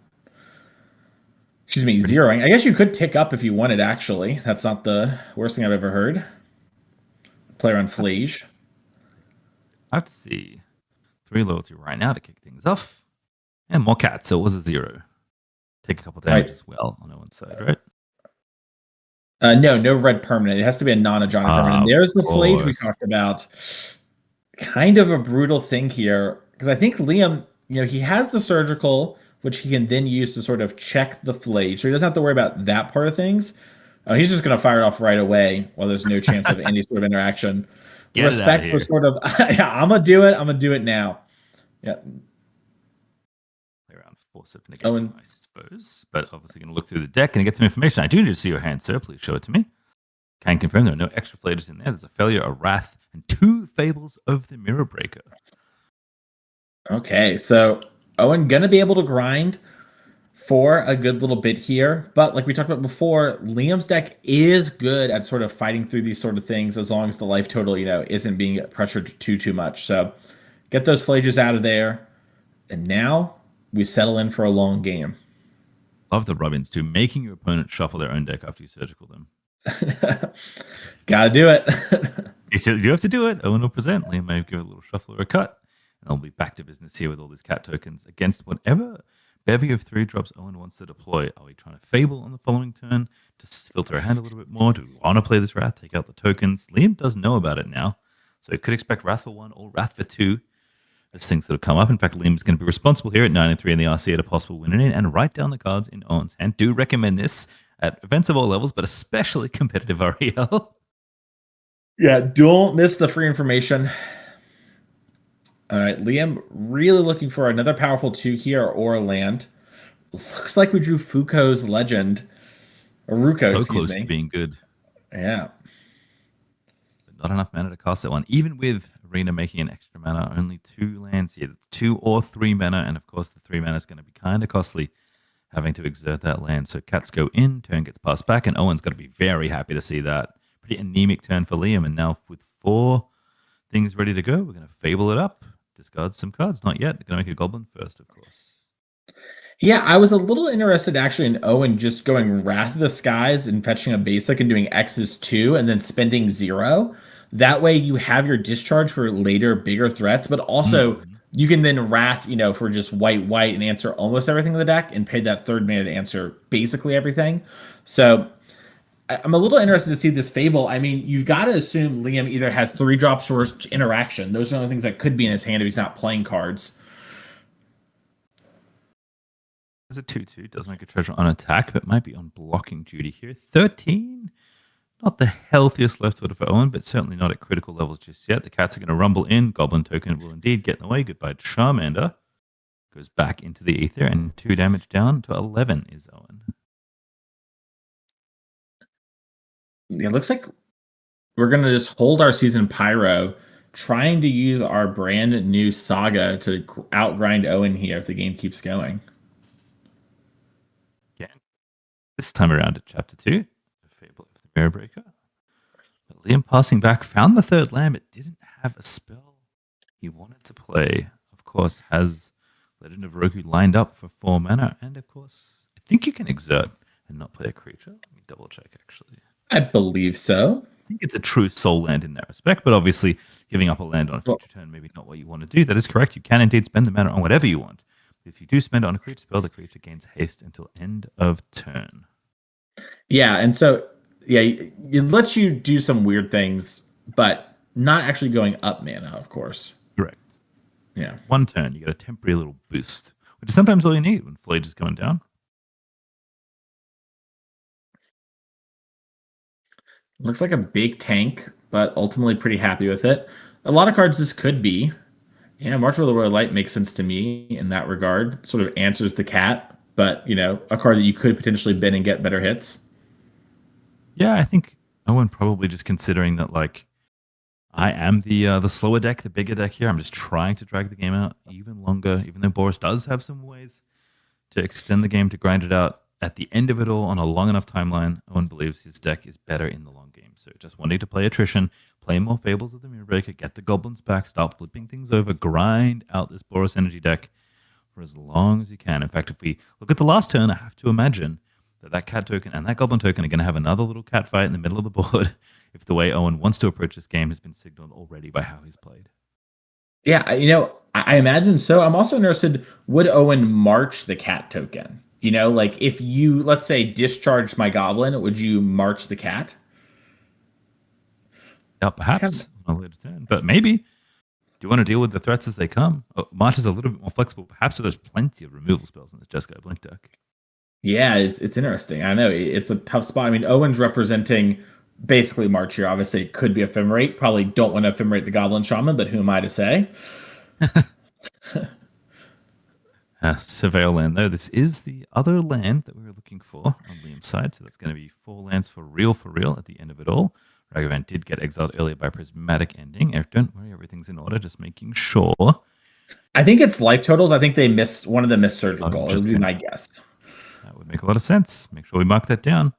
excuse me, Pretty zeroing. I guess you could tick up if you wanted, actually. That's not the worst thing I've ever heard. Play around Flage. I have to see 3 loyalty right now to kick things off. And more cats, so it was a 0. Take a couple damage as well on Owen's side, right? No red permanent. It has to be a non-Johnny permanent. And there's the Flage we talked about. Kind of a brutal thing here, because I think Liam, he has the surgical, which he can then use to sort of check the Flage. So he doesn't have to worry about that part of things. He's just going to fire it off right away while there's no chance of any sort of interaction. Get Respect for sort of, yeah, I'm going to do it. I'm going to do it now. Yeah. Play around Force of Negation, I suppose. But obviously going to look through the deck and get some information. I do need to see your hand, sir. Please show it to me. Can confirm there are no extra flavors in there. There's a Failure, a Wrath, and 2 Fables of the Mirror Breaker. Okay, so Owen going to be able to grind for a good little bit here. But like we talked about before, Liam's deck is good at sort of fighting through these sort of things as long as the life total, isn't being pressured too much. So get those flages out of there. And now we settle in for a long game. Love the rub-ins too, making your opponent shuffle their own deck after you surgical them. Gotta do it. You have to do it. Owen will present. Liam may give a little shuffle or a cut. And I'll be back to business here with all these cat tokens against whatever bevy of 3 drops Owen wants to deploy. Are we trying to Fable on the following turn to filter a hand a little bit more? Do we want to play this Wrath, take out the tokens? Liam does know about it now. So you could expect Wrath for 1 or Wrath for 2 as things that have come up. In fact, Liam is going to be responsible here at 9-3 in the RC at a possible win in and write down the cards in Owen's hand. Do recommend this at events of all levels, but especially competitive REL. Yeah, don't miss the free information. All right, Liam, really looking for another powerful 2 here or a land. Looks like we drew Foucault's Legend. Or Ruko, so close to being good. Yeah. But not enough mana to cast that one. Even with Arena making an extra mana, only 2 lands here. 2 or 3 mana, and of course the 3 mana is going to be kind of costly having to exert that land. So cats go in, turn gets passed back, and Owen's got to be very happy to see that. Pretty anemic turn for Liam, and now with 4 things ready to go, we're going to Fable it up. Discard some cards. Not yet. They're going to make a Goblin first, of course. Yeah, I was a little interested actually in Owen just going Wrath of the Skies and fetching a basic and doing X's 2 and then spending 0. That way you have your discharge for later bigger threats, but also you can then Wrath, for just white and answer almost everything in the deck and pay that 3rd mana to answer basically everything. So I'm a little interested to see this Fable. I mean, you got to assume Liam either has 3 drops or interaction. Those are the only things that could be in his hand if he's not playing cards. There's a 2/2. Does make a treasure on attack, but might be on blocking duty here. 13. Not the healthiest left order for Owen, but certainly not at critical levels just yet. The cats are going to rumble in. Goblin token will indeed get in the way. Goodbye, Charmander. Goes back into the ether, and 2 damage down to 11 is Owen. It looks like we're going to just hold our season Pyro, trying to use our brand new Saga to outgrind Owen here if the game keeps going. Again, this time around at Chapter 2, the Fable of the Mirror Breaker. But Liam passing back found the 3rd land, but didn't have a spell he wanted to play. Of course, has Legend of Roku lined up for 4 mana, and of course, I think you can exert and not play a creature. Let me double check actually. I believe so. I think it's a true soul land in that respect, but obviously giving up a land on a future turn maybe not what you want to do. That is correct. You can indeed spend the mana on whatever you want. If you do spend it on a creature spell, the creature gains haste until end of turn. Yeah, and so it lets you do some weird things, but not actually going up mana, of course. Correct. Yeah. 1 turn, you get a temporary little boost, which is sometimes all you need when Flage is going down. Looks like a big tank, but ultimately pretty happy with it. A lot of cards this could be. Yeah, March of the Royal Light makes sense to me in that regard. Sort of answers the cat, but a card that you could potentially bin and get better hits. Yeah, I think Owen probably just considering that like I am the slower deck, the bigger deck here. I'm just trying to drag the game out even longer, even though Boris does have some ways to extend the game to grind it out. At the end of it all, on a long enough timeline, Owen believes his deck is better in the long game. So just wanting to play attrition, play more Fables of the Moonbreaker, get the goblins back, start flipping things over, grind out this Boros energy deck for as long as you can. In fact, if we look at the last turn, I have to imagine that that cat token and that goblin token are going to have another little cat fight in the middle of the board if the way Owen wants to approach this game has been signaled already by how he's played. Yeah, I imagine so. I'm also interested, would Owen march the cat token? Like if you, let's say, discharged my goblin, would you march the cat? Yeah, It's kind of perhaps on a later turn, but maybe. Do you want to deal with the threats as they come? Oh, March is a little bit more flexible. Perhaps there's plenty of removal spells in this Jeskai Blink deck. Yeah, it's interesting. I know it's a tough spot. I mean, Owen's representing basically March here. Obviously, it could be ephemerate. Probably don't want to ephemerate the Goblin Shaman, but who am I to say? Surveil land, though. This is the other land that we were looking for on Liam's side. So that's going to be 4 lands for real at the end of it all. Ragavan did get exiled earlier by Prismatic Ending. Eric, don't worry, everything's in order. Just making sure. I think it's life totals. I think they missed one of them missed Oh, surgical. It would be interesting. my guess. That would make a lot of sense. Make sure we mark that down.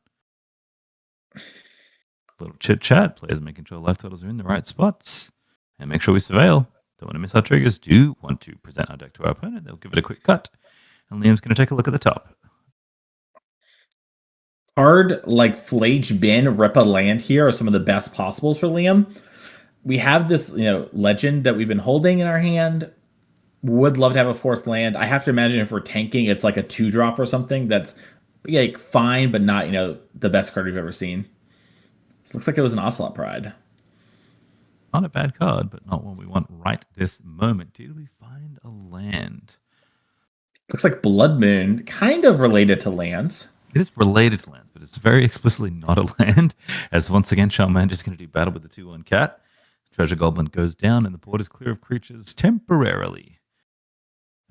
Little chit chat. Players making sure life totals are in the right spots. And make sure we surveil. Don't want to miss our triggers. Do want to present our deck to our opponent. They'll give it a quick cut. And Liam's going to take a look at the top. Card like Flage Bin, rip a land here are some of the best possibles for Liam. We have this, legend that we've been holding in our hand. Would love to have a fourth land. I have to imagine if we're tanking, it's like a 2-drop or something that's like fine, but not, the best card we've ever seen. It looks like it was an Ocelot Pride. Not a bad card, but not one we want right this moment. Did we find a land? Looks like Blood Moon, kind of related to lands. It is related to land, but it's very explicitly not a land. As once again, Charmander is going to do battle with the 2/1 cat. Treasure Goblin goes down, and the board is clear of creatures temporarily.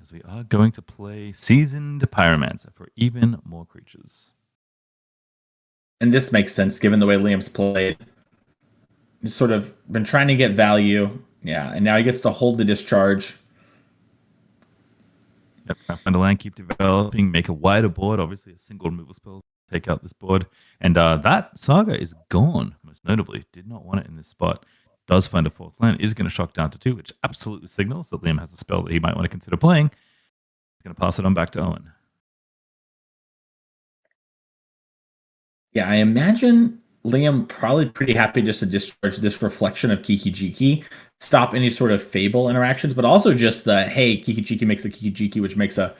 As we are going to play Seasoned Pyromancer for even more creatures. And this makes sense given the way Liam's played. He's sort of been trying to get value. Yeah, and now he gets to hold the discharge. Yep, find a land, keep developing, make a wider board. Obviously, a single removal spell take out this board. And that Saga is gone, most notably. Did not want it in this spot. Does find a fourth land, is going to shock down to 2, which absolutely signals that Liam has a spell that he might want to consider playing. He's going to pass it on back to Owen. Yeah, I imagine Liam probably pretty happy just to discharge this reflection of Kiki Jiki, stop any sort of Fable interactions, but also just the hey, Kiki Jiki makes a Kiki Jiki, which makes a,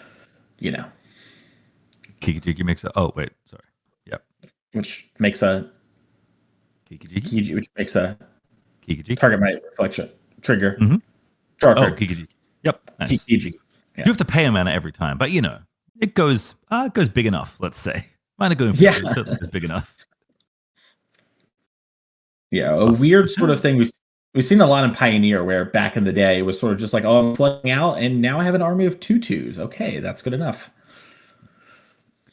Kiki Jiki makes a. Oh, wait. Sorry. Yep. which makes a Kiki Jiki? Kiki, which makes a Kiki Jiki. target my reflection trigger. Mm-hmm. Draw Oh, card. Kiki Jiki. Yep. Nice. Kiki Jiki. Yeah. You have to pay a mana every time, but it goes big enough, let's say. Mine are going Yeah. it's big enough. Yeah, a weird sort of thing we've seen a lot in Pioneer where back in the day it was sort of just like, oh, I'm flooding out, and now I have an army of 2/2s. Okay, that's good enough.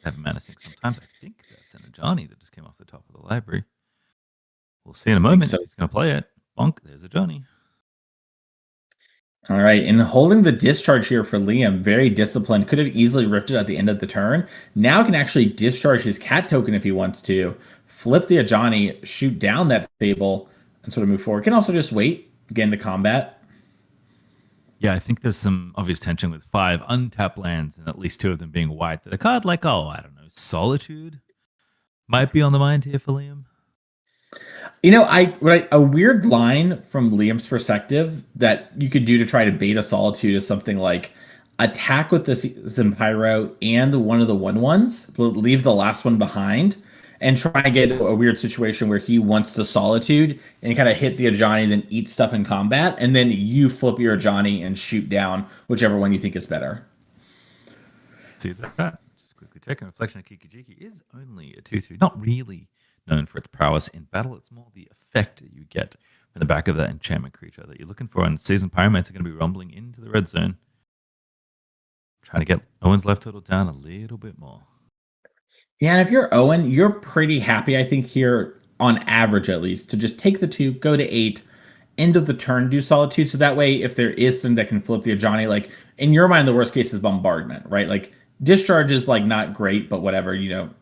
Have a mana sink sometimes. I think that's an Ajani that just came off the top of the library. We'll see in a moment if he's going to play it. Bonk, there's a Johnny. All right, and holding the discharge here for Liam, very disciplined. Could have easily ripped it at the end of the turn. Now can actually discharge his cat token if he wants to, flip the Ajani, shoot down that Fable, and sort of move forward. Can also just wait, get into combat. Yeah, I think there's some obvious tension with 5 untapped lands and at least 2 of them being white. That a card like, I don't know, Solitude might be on the mind here for Liam. A weird line from Liam's perspective that you could do to try to bait a Solitude is something like attack with the Zimpyro and one of the 1/1s, leave the last one behind, and try and get a weird situation where he wants the Solitude and kind of hit the Ajani, then eat stuff in combat, and then you flip your Ajani and shoot down whichever one you think is better. See that? Just quickly checking. Reflection of Kiki Jiki is only a 2/3. Not really known for its prowess in battle. It's more the effect that you get from the back of that enchantment creature that you're looking for. And Seasoned Pyromancer are going to be rumbling into the red zone, trying to get Owen's life total down a little bit more. Yeah, and if you're Owen, you're pretty happy, I think, here on average at least, to just take the 2, go to 8, end of the turn, do solitude. So that way, if there is something that can flip the Ajani, like in your mind, the worst case is bombardment, right? Like discharge is like not great, but whatever,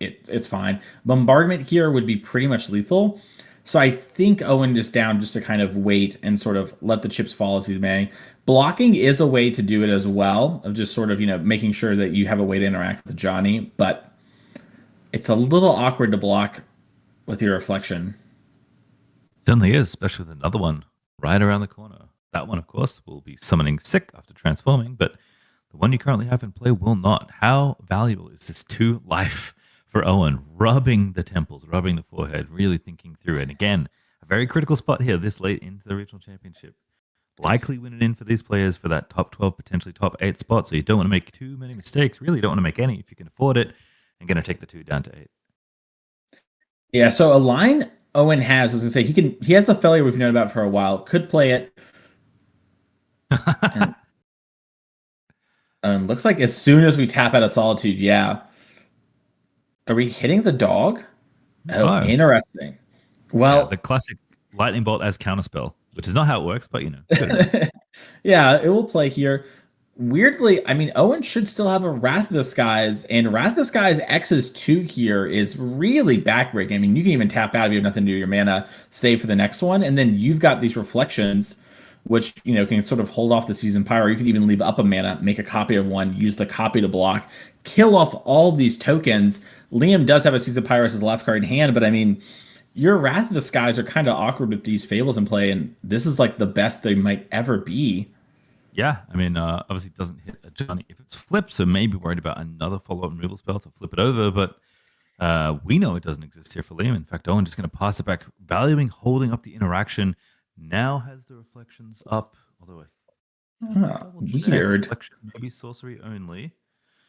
it's fine. Bombardment here would be pretty much lethal. So I think Owen is down just to kind of wait and sort of let the chips fall as he's may. Blocking is a way to do it as well, of just sort of, making sure that you have a way to interact with Johnny, but it's a little awkward to block with your reflection. Certainly is, especially with another one right around the corner. That one, of course, will be summoning sick after transforming, but the one you currently have in play will not. How valuable is this 2 life for Owen? Rubbing the temples, rubbing the forehead, really thinking through it. And again, a very critical spot here this late into the regional championship. Likely winning in for these players for that top 12, potentially top 8 spot. So you don't want to make too many mistakes. Really don't want to make any if you can afford it. And going to take the 2 down to 8. Yeah, so a line Owen has, I was gonna say, he has the failure we've known about for a while. Could play it. And looks like as soon as we tap out of solitude, yeah. Are we hitting the dog? Oh, interesting. Well, yeah, the classic lightning bolt as counterspell, which is not how it works, but yeah, it will play here. Weirdly, I mean, Owen should still have a Wrath of the Skies, and Wrath of the Skies X's 2 here is really backbreaking. I mean, you can even tap out if you have nothing to do with your mana, save for the next one, and then you've got these reflections, which, can sort of hold off the Seasoned Pyro. You can even leave up a mana, make a copy of one, use the copy to block, kill off all these tokens. Liam does have a Seasoned Pyro as his last card in hand, but I mean, your Wrath of the Skies are kind of awkward with these Fables in play, and this is like the best they might ever be. Yeah, I mean, obviously it doesn't hit a Johnny if it's flipped, so maybe worried about another follow-up removal spell to flip it over, but we know it doesn't exist here for Liam. In fact, Owen just going to pass it back, valuing holding up the interaction. Now has the reflections up, although Weird. Reflection, maybe sorcery only.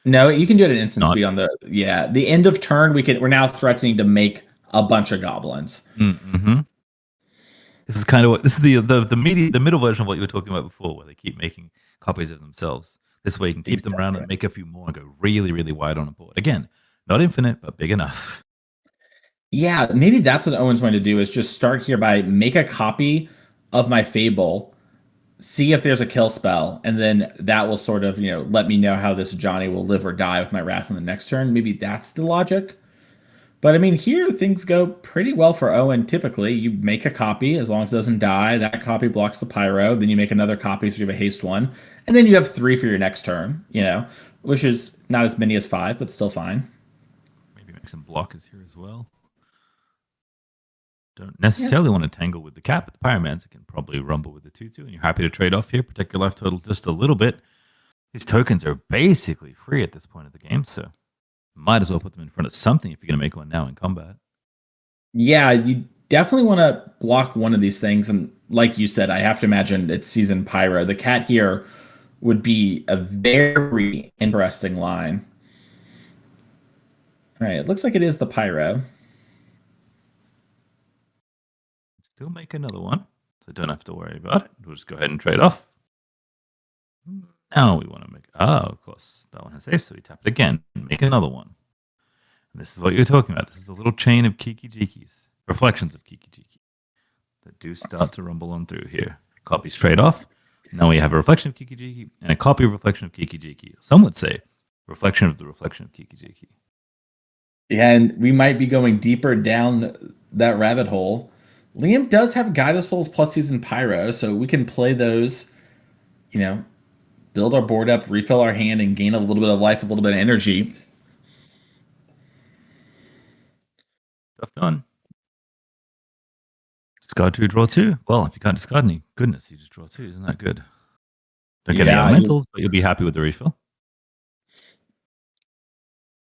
No, you can do it at instant speed on the end of turn. We're now threatening to make a bunch of goblins. Mm-hmm. This is kind of what this is the middle version of what you were talking about before, where they keep making copies of themselves. This way you can keep them around and make a few more and go really, really wide on a board. Again, not infinite, but big enough. Yeah, maybe that's what Owen's going to do, is just start here by make a copy of my Fable, see if there's a kill spell, and then that will sort of, let me know how this Johnny will live or die with my Wrath on the next turn. Maybe that's the logic. But I mean, here things go pretty well for Owen. Typically, you make a copy as long as it doesn't die. That copy blocks the Pyro. Then you make another copy, so you have a haste one, and then you have 3 for your next turn. Which is not as many as 5, but still fine. Maybe make some blockers here as well. Don't necessarily want to tangle with the cap, but the Pyromancer can probably rumble with the 2/2, and you're happy to trade off here, protect your life total just a little bit. These tokens are basically free at this point of the game, so might as well put them in front of something if you're going to make one now in combat. Yeah, you definitely want to block one of these things. And like you said, I have to imagine it's Seasoned Pyro. The cat here would be a very interesting line. All right, it looks like it is the Pyro. Still make another one, so don't have to worry about it. We'll just go ahead and trade off. Now we want to make... of course, that one has haste, so we tap it again and make another one. And this is what you're talking about. This is a little chain of Kiki-Jikis, reflections of Kiki-Jiki, that do start to rumble on through here. Copy straight off. Now we have a reflection of Kiki-Jiki and a copy of reflection of Kiki-Jiki. Some would say reflection of the reflection of Kiki-Jiki. Yeah, and we might be going deeper down that rabbit hole. Liam does have Guide of Souls plus Seasoned Pyro, so we can play those, build our board up, refill our hand, and gain a little bit of life, a little bit of energy. Stuff done. Discard 2, draw 2. Well, if you can't discard any, goodness, you just draw 2. Isn't that good? Don't get any elementals, but you'll be happy with the refill.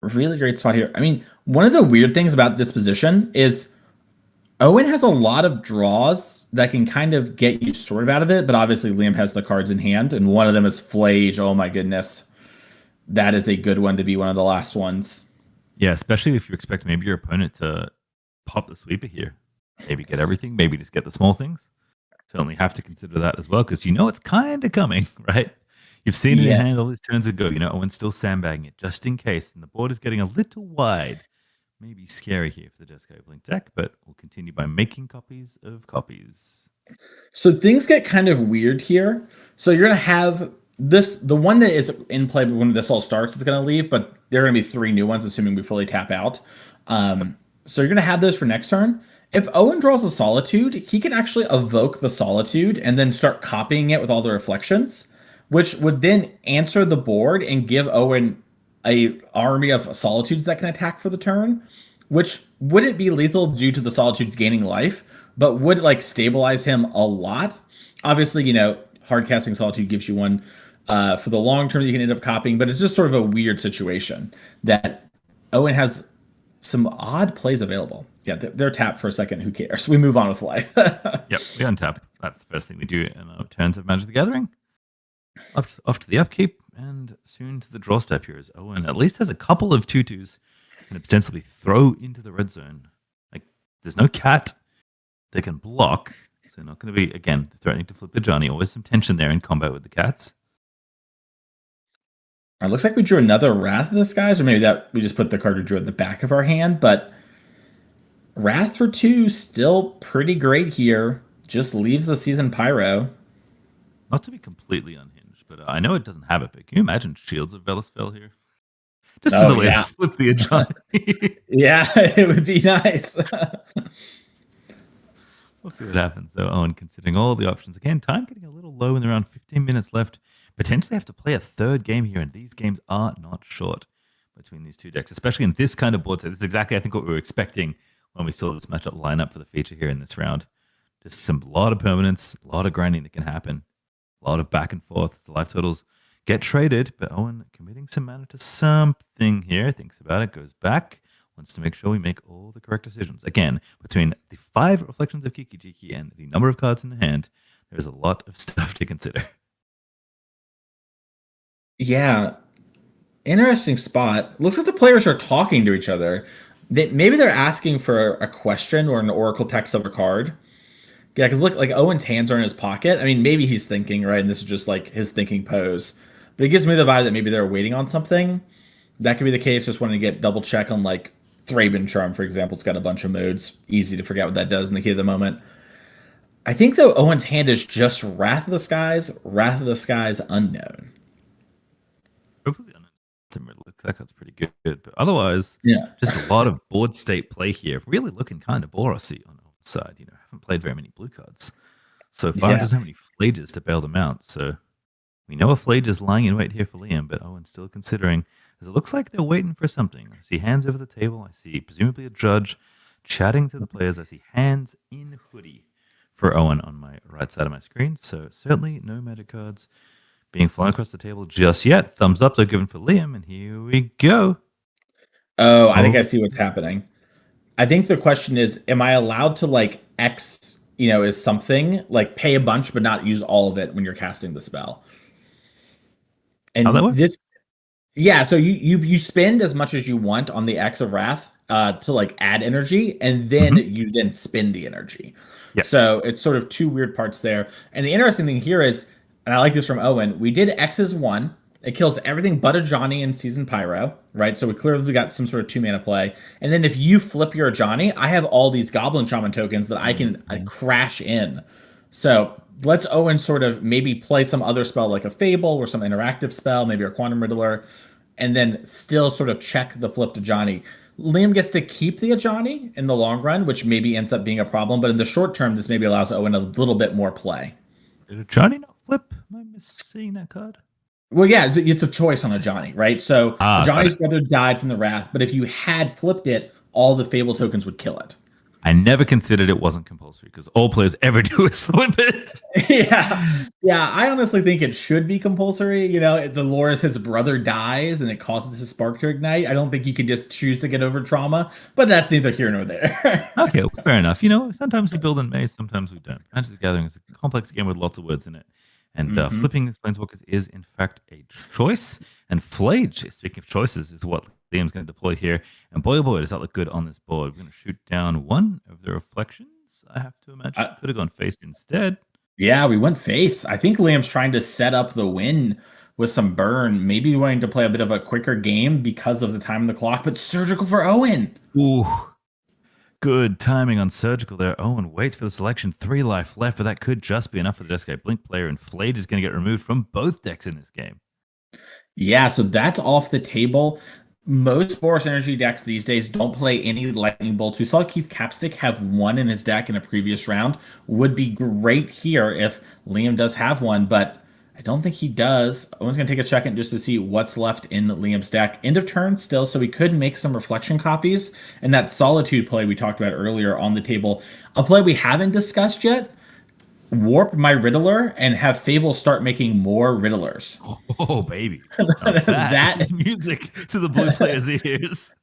Really great spot here. I mean, one of the weird things about this position is Owen has a lot of draws that can kind of get you sort of out of it, but obviously Liam has the cards in hand, and one of them is Flage. Oh my goodness. That is a good one to be one of the last ones. Yeah, especially if you expect maybe your opponent to pop the sweeper here. Maybe get everything, maybe just get the small things. Certainly have to consider that as well, because you know it's kind of coming, right? You've seen it in Yeah. hand all these turns ago. You know, Owen's still sandbagging it just in case, and the board is getting a little wide. Maybe scary here for the Jeskai Blink deck, but we'll continue by making copies of copies. So things get kind of weird here. So you're gonna have the one that is in play when this all starts is gonna leave, but there are gonna be three new ones, assuming we fully tap out. So you're gonna have those for next turn. If Owen draws a Solitude, he can actually evoke the Solitude and then start copying it with all the reflections, which would then answer the board and give Owen a army of Solitudes that can attack for the turn, which wouldn't be lethal due to the Solitudes gaining life, but would like stabilize him a lot. Obviously, hard casting Solitude gives you one for the long term that you can end up copying, but it's just sort of a weird situation that Owen has some odd plays available. Yeah, they're tapped for a second. Who cares? We move on with life. Yep, we untap. That's the first thing we do in our turns of Magic the Gathering. Off to the upkeep, and soon to the draw step here as Owen at least has a couple of tutus and ostensibly throw into the red zone. Like, there's no cat they can block, so not going to be, again, threatening to flip the Johnny. Always some tension there in combat with the cats. It looks like we drew another Wrath of the Skies, or maybe that we just put the card we drew at the back of our hand, but Wrath for 2 still pretty great here. Just leaves the Season Pyro. Not to be completely unhinged, but I know it doesn't have it, but can you imagine Shields of Velasfell here? Just as a way to flip the Johnny. Yeah, it would be nice. We'll see what happens, though, Owen, considering all the options. Again, time getting a little low in around 15 minutes left. Potentially have to play a third game here, and these games are not short between these two decks, especially in this kind of board set. This is exactly, I think, what we were expecting when we saw this matchup line up for the feature here in this round. Just a lot of permanence, a lot of grinding that can happen, a lot of back and forth. The life totals get traded, but Owen committing some mana to something here, thinks about it, goes back, wants to make sure we make all the correct decisions. Again, between the 5 reflections of Kiki Jiki and the number of cards in the hand, there's a lot of stuff to consider. Yeah. Interesting spot. Looks like the players are talking to each other. Maybe they're asking for a question or an oracle text of a card. Yeah, because look, like Owen's hands are in his pocket. I mean, maybe he's thinking, right? And this is just like his thinking pose. But it gives me the vibe that maybe they're waiting on something. That could be the case. Just wanting to get double check on like Thraben Charm, for example. It's got a bunch of modes. Easy to forget what that does in the heat of the moment. I think though Owen's hand is just Wrath of the Skies Unknown. Hopefully, that card's pretty good. But otherwise, Yeah, just a lot of board state play here. Really looking kind of bossy on the side. Haven't played very many blue cards so far. Yeah. Doesn't have any Flages to bail them out. So we know a Flage is lying in wait here for Liam, but Owen's still considering, because it looks like they're waiting for something. I see hands over the table. I see presumably a judge chatting to the players. I see hands in hoodie for Owen on my right side of my screen. So certainly no magic cards being flung across the table just yet. Thumbs up they're given for Liam, and here we go. Oh, I think I see what's happening. I think the question is, am I allowed to like X, is something like pay a bunch but not use all of it when you're casting the spell? And How that work? Yeah, so you spend as much as you want on the X of Wrath to like add energy, and then you then spend the energy. Yeah. So it's sort of two weird parts there. And the interesting thing here is, and I like this from Owen, we did X's 1. It kills everything but a Johnny and Season Pyro, right? So we clearly got some sort of 2-mana play. And then if you flip your Johnny, I have all these Goblin Shaman tokens that I can crash in. So let's Owen sort of maybe play some other spell like a Fable or some interactive spell, maybe a Quantum Riddler, and then still sort of check the flip to Johnny. Liam gets to keep the Johnny in the long run, which maybe ends up being a problem. But in the short term, this maybe allows Owen a little bit more play. Did a Johnny not flip? Am I missing that card? Well, yeah, it's a choice on a Johnny, right? So Johnny's brother died from the Wrath, but if you had flipped it, all the Fable tokens would kill it. I never considered it wasn't compulsory because all players ever do is flip it. Yeah. I honestly think it should be compulsory. The lore is his brother dies and it causes his spark to ignite. I don't think you can just choose to get over trauma, but that's neither here nor there. Okay, well, fair enough. Sometimes we build in May, sometimes we don't. Magic the Gathering is a complex game with lots of words in it. And flipping these Planeswalkers is, in fact, a choice. And Flage, speaking of choices, is what Liam's going to deploy here. And boy, oh boy, does that look good on this board. We're going to shoot down one of the reflections, I have to imagine. Could have gone face instead. Yeah, we went face. I think Liam's trying to set up the win with some burn, maybe wanting to play a bit of a quicker game because of the time on the clock, but surgical for Owen. Ooh, good timing on surgical there. Owen waits for the selection. 3 life left, but that could just be enough for the Jeskai Blink player, and Flade is going to get removed from both decks in this game. Yeah, so that's off the table. Most Boros Energy decks these days don't play any Lightning Bolt. We saw Keith Capstick have one in his deck in a previous round. Would be great here if Liam does have one, but I don't think he does. Owen's going to take a second just to see what's left in Liam's deck. End of turn still, so we could make some reflection copies. And that Solitude play we talked about earlier on the table, a play we haven't discussed yet, warp my Riddler and have Fable start making more Riddlers. Oh, baby. That is music to the blue player's ears.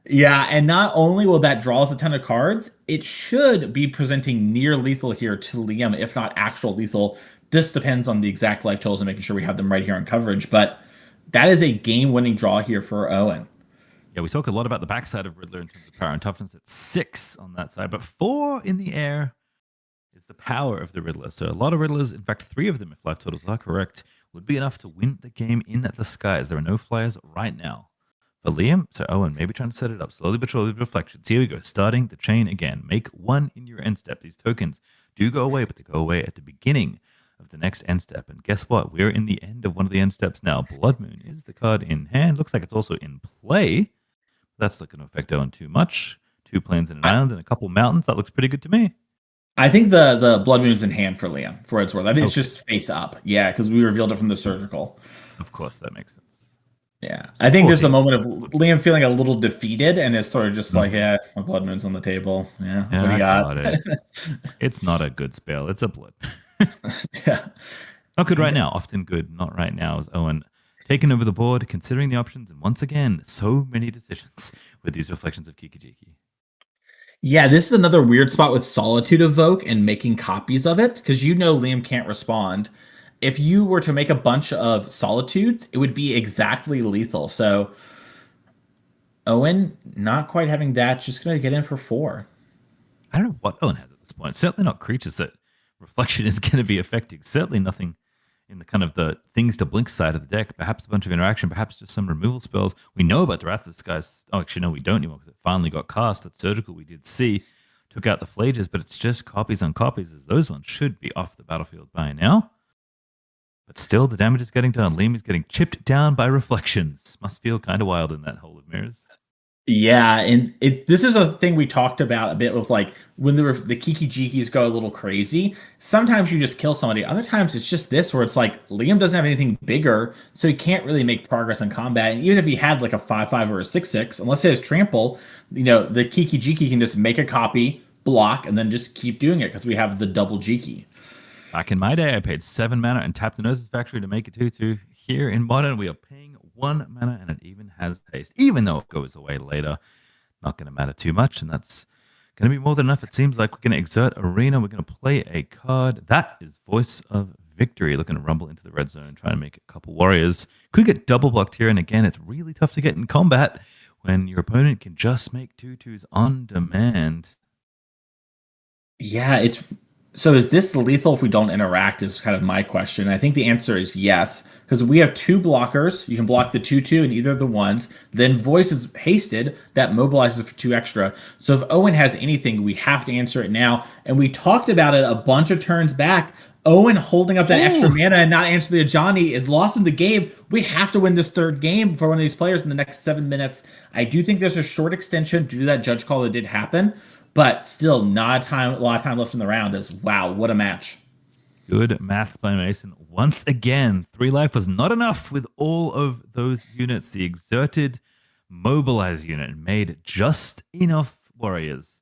Yeah, and not only will that draw us a ton of cards, it should be presenting near lethal here to Liam, if not actual lethal. This depends on the exact life totals and making sure we have them right here on coverage, but that is a game-winning draw here for Owen. Yeah, we talk a lot about the backside of Riddler in terms of power and toughness. It's 6 on that side, but 4 in the air is the power of the Riddler. So a lot of Riddlers, in fact, 3 of them, if life totals are correct, would be enough to win the game in the skies. There are no flyers right now for Liam. So Owen, maybe trying to set it up slowly but surely with reflections. Here we go, starting the chain again. Make 1 in your end step. These tokens do go away, but they go away at the beginning of the next end step. And guess what? We're in the end of one of the end steps now. Blood Moon is the card in hand. Looks like it's also in play. That's not going to affect Owen too much. 2 plains and an island and a couple mountains. That looks pretty good to me. I think the Blood Moon's in hand for Liam, for what it's worth. I think it's just face up. Yeah, because we revealed it from the surgical. Of course, that makes sense. Yeah. I think there's a moment of Liam feeling a little defeated and it's sort of just like, yeah, my Blood Moon's on the table. Yeah, what do you got? It's not a good spell. It's a blood. Yeah. Not good right now. Often good, not right now. As Owen taking over the board, considering the options, and once again, so many decisions with these reflections of Kikijiki. Yeah, this is another weird spot with Solitude Evoke and making copies of it, because Liam can't respond. If you were to make a bunch of Solitudes, it would be exactly lethal. So Owen, not quite having that, just going to get in for 4. I don't know what Owen has at this point. Certainly not creatures that reflection is going to be affecting. Certainly nothing in the kind of the things to blink side of the deck. Perhaps a bunch of interaction, perhaps just some removal spells. We know about the Wrath of the Skies. Oh, actually, no, we don't anymore because it finally got cast. That surgical we did see took out the Flages, but it's just copies on copies, as those ones should be off the battlefield by now. But still, the damage is getting done. Liam is getting chipped down by reflections. Must feel kind of wild in that hole of mirrors. Yeah, and this is a thing we talked about a bit with, like, when the Kiki-Jikis go a little crazy, sometimes you just kill somebody. Other times it's just this, where it's like Liam doesn't have anything bigger, so he can't really make progress in combat. And even if he had like a 5/5 or a 6/6, unless he has trample, the Kiki-Jiki can just make a copy, block, and then just keep doing it because we have the double Jiki. Back in my day, I paid 7 mana and tapped the Nurse's Factory to make it 2/2. Here in Modern, we are paying 1 mana, and it even has haste, even though it goes away later. Not going to matter too much, and that's going to be more than enough. It seems like we're going to exert Arena. We're going to play a card. That is Voice of Victory, looking to rumble into the red zone, trying to make a couple warriors. Could get double blocked here, and again, it's really tough to get in combat when your opponent can just make 2/2s on demand. Yeah, so is this lethal if we don't interact is kind of my question. I think the answer is yes, because we have 2 blockers. You can block the 2/2 and either of the ones. Then Voice is hasted. That mobilizes for 2 extra. So if Owen has anything, we have to answer it now. And we talked about it a bunch of turns back. Owen holding up that extra mana and not answering the Ajani is lost in the game. We have to win this 3rd game for one of these players in the next 7 minutes. I do think there's a short extension due to that judge call that did happen. But still, not a lot of time left in the round. Wow, what a match. Good maths by Mason. Once again, 3 life was not enough with all of those units. The exerted mobilize unit made just enough warriors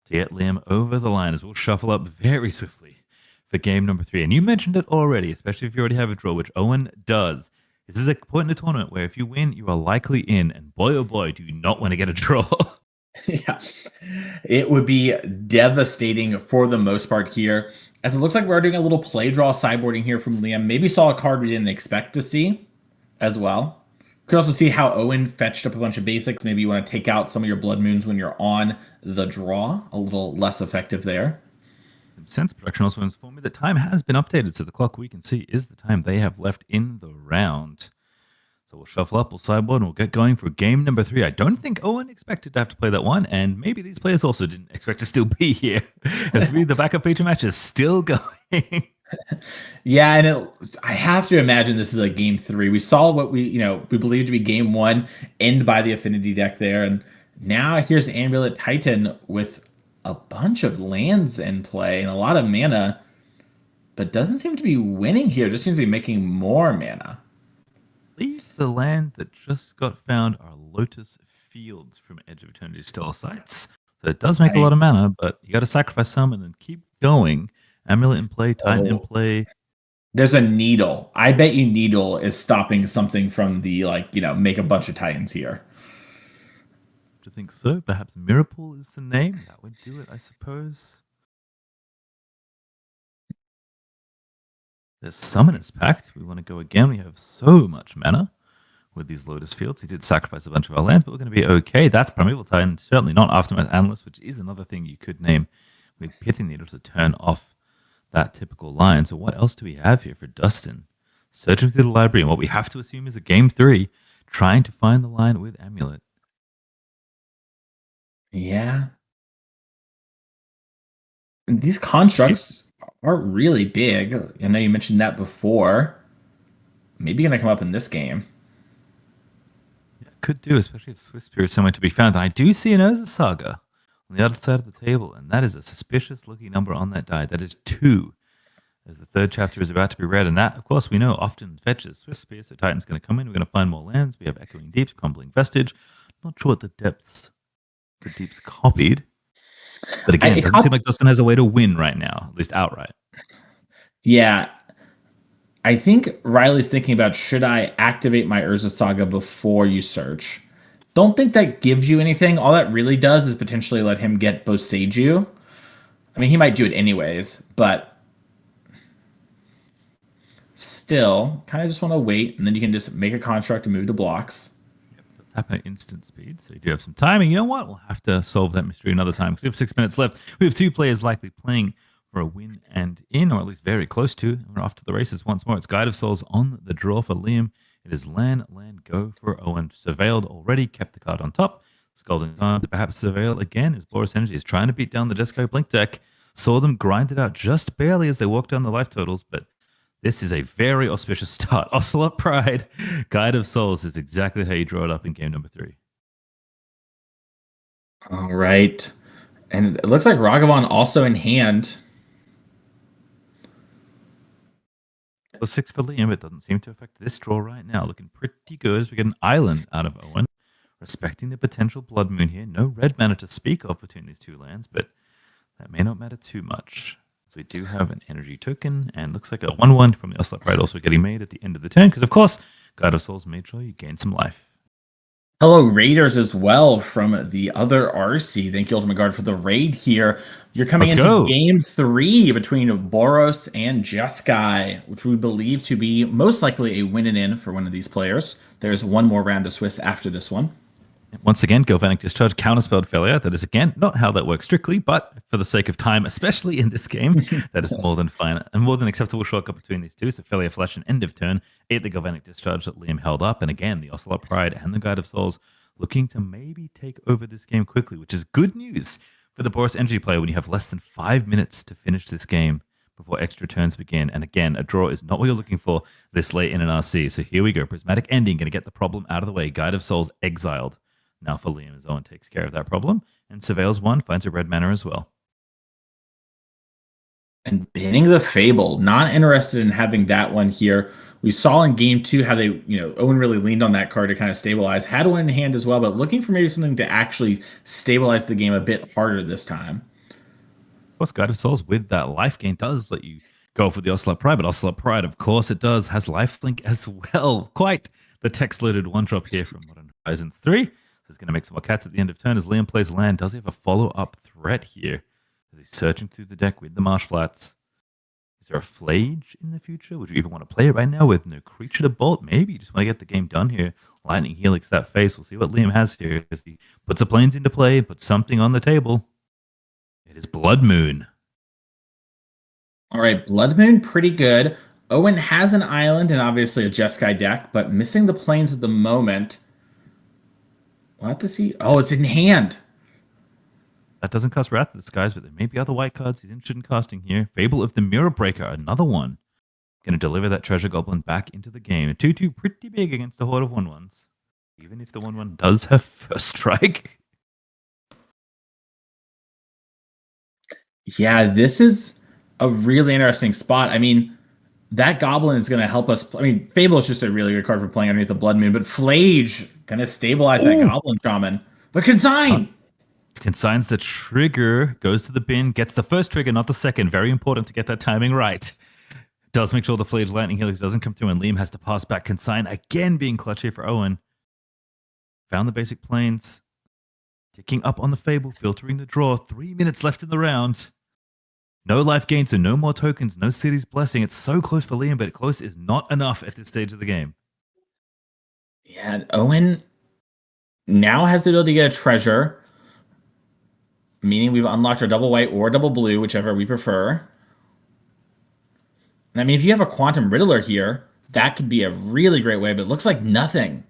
to get Liam over the line, as we'll shuffle up very swiftly for game number 3. And you mentioned it already, especially if you already have a draw, which Owen does. This is a point in the tournament where if you win, you are likely in. And boy, oh boy, do you not want to get a draw. Yeah, it would be devastating for the most part here, as it looks like we're doing a little play draw sideboarding here from Liam. Maybe saw a card we didn't expect to see as well. Could also see how Owen fetched up a bunch of basics. Maybe you want to take out some of your blood moons when you're on the draw. A little less effective there. Sense production also informed me that time has been updated, so the clock we can see is the time they have left in the round. So we'll shuffle up, we'll sideboard, and we'll get going for game number 3. I don't think Owen expected to have to play that one, and maybe these players also didn't expect to still be here. As the backup feature match is still going. Yeah, and I have to imagine this is a game 3. We saw what we believe to be game 1 end by the affinity deck there, and now here's Amulet Titan with a bunch of lands in play and a lot of mana, but doesn't seem to be winning here. Just seems to be making more mana. Leave the land that just got found are Lotus Fields from Edge of Eternity Stellar Sites. So it does make a lot of mana, but you got to sacrifice some and then keep going. Amulet in play, Titan in play. There's a Needle. I bet you Needle is stopping something from the make a bunch of Titans here. I think so. Perhaps Miracle is the name. That would do it, I suppose. There's Summoner's Pact. We want to go again. We have so much mana with these Lotus Fields. We did sacrifice a bunch of our lands, but we're going to be okay. That's Primeval Titan. Certainly not Aftermath Analyst, which is another thing you could name with Pithing Needle to turn off that typical line. So what else do we have here for Dustin? Searching through the library, and what we have to assume is a game 3, trying to find the line with Amulet. Yeah. And these constructs are really big. I know you mentioned that before. Maybe going to come up in this game. Yeah, could do, especially if Swiss Spirit's somewhere to be found. And I do see an Urza Saga on the other side of the table, and that is a suspicious looking number on that die. That is 2, as the 3rd chapter is about to be read. And that, of course, we know often fetches Swift Spear, so Titan's going to come in. We're going to find more lands. We have Echoing Deeps, Crumbling Vestige. Not sure what the Deeps copied. But again, it doesn't seem like Dustin has a way to win right now, at least outright. Yeah. I think Riley's thinking about, should I activate my Urza Saga before you search? Don't think that gives you anything. All that really does is potentially let him get Boseiju. I mean, he might do it anyways, but still, kind of just want to wait, and then you can just make a construct and move to blocks. Tap at instant speed, so you do have some time. And you know what? We'll have to solve that mystery another time because we have 6 minutes left. We have 2 players likely playing for a win and in, or at least very close to. And we're off to the races once more. It's Guide of Souls on the draw for Liam. It is land, go for Owen. Surveilled already, kept the card on top. Scalding on to perhaps Surveil again as Boris Energy is trying to beat down the Disco Blink deck. Saw them grind it out just barely as they walked down the life totals, but this is a very auspicious start. Ocelot Pride, Guide of Souls is exactly how you draw it up in game number 3. All right. And it looks like Ragavan also in hand. The 6 for Liam, it doesn't seem to affect this draw right now. Looking pretty good as we get an island out of Owen. Respecting the potential Blood Moon here. No red mana to speak of between these 2 lands, but that may not matter too much. So we do have an energy token, and looks like a 1/1 from the Ocelot Pride also getting made at the end of the turn, because of course, Guide of Souls made sure you gain some life. Hello, Raiders as well from the other RC. Thank you, Ultimate Guard, for the raid here. You're coming into game 3 between Boros and Jeskai, which we believe to be most likely a win and in for one of these players. There's one more round of Swiss after this one. Once again, Galvanic Discharge, Counterspelled Failure. That is, again, not how that works strictly, but for the sake of time, especially in this game, that is more than fine and more than acceptable shortcut between these 2. So Failure Flash and end of turn, 8 the Galvanic Discharge that Liam held up. And again, the Ocelot Pride and the Guide of Souls looking to maybe take over this game quickly, which is good news for the Boros Energy player when you have less than 5 minutes to finish this game before extra turns begin. And again, a draw is not what you're looking for this late in an RC. So here we go. Prismatic Ending, going to get the problem out of the way. Guide of Souls exiled. Now for Liam, as Owen takes care of that problem. And Surveils 1, finds a red mana as well. And Banning the Fable, not interested in having that one here. We saw in game 2 how they, Owen really leaned on that card to kind of stabilize. Had one in hand as well, but looking for maybe something to actually stabilize the game a bit harder this time. Of course, Guide of Souls with that life gain does let you go for the Ocelot Pride, but Ocelot Pride, of course it does, has lifelink as well. Quite the text-loaded one-drop here from Modern Horizons 3. He's going to make some more cats at the end of turn as Liam plays land. Does he have a follow-up threat here? As he's searching through the deck with the Marsh Flats. Is there a Flage in the future? Would you even want to play it right now with no creature to bolt? Maybe you just want to get the game done here. Lightning Helix, that face. We'll see what Liam has here as he puts the planes into play, puts something on the table. It is Blood Moon. All right, Blood Moon, pretty good. Owen has an island and obviously a Jeskai deck, but missing the planes at the moment. We'll have to see. Oh, it's in hand. That doesn't cost Wrath of the Skies, but there may be other white cards he's interested in casting here. Fable of the Mirror Breaker, another one. Going to deliver that Treasure Goblin back into the game. A 2-2 pretty big against a horde of 1/1s. Even if the 1/1 does have first strike. Yeah, this is a really interesting spot. I mean, that Goblin is going to help us. I mean, Fable is just a really good card for playing underneath the Blood Moon, but Flage going to stabilize that Goblin Shaman. But Consign! Consigns the trigger, goes to the bin, gets the first trigger, not the second. Very important to get that timing right. Does make sure the Flage Lightning Helix doesn't come through, and Liam has to pass back Consign. Again, being clutch here for Owen. Found the basic planes. Ticking up on the Fable, filtering the draw. 3 minutes left in the round. No life gain, so no more tokens, no City's Blessing. It's so close for Liam, but close is not enough at this stage of the game. Yeah, and Owen now has the ability to get a treasure, meaning we've unlocked our double white or double blue, whichever we prefer. I mean, if you have a Quantum Riddler here, that could be a really great way, but it looks like nothing.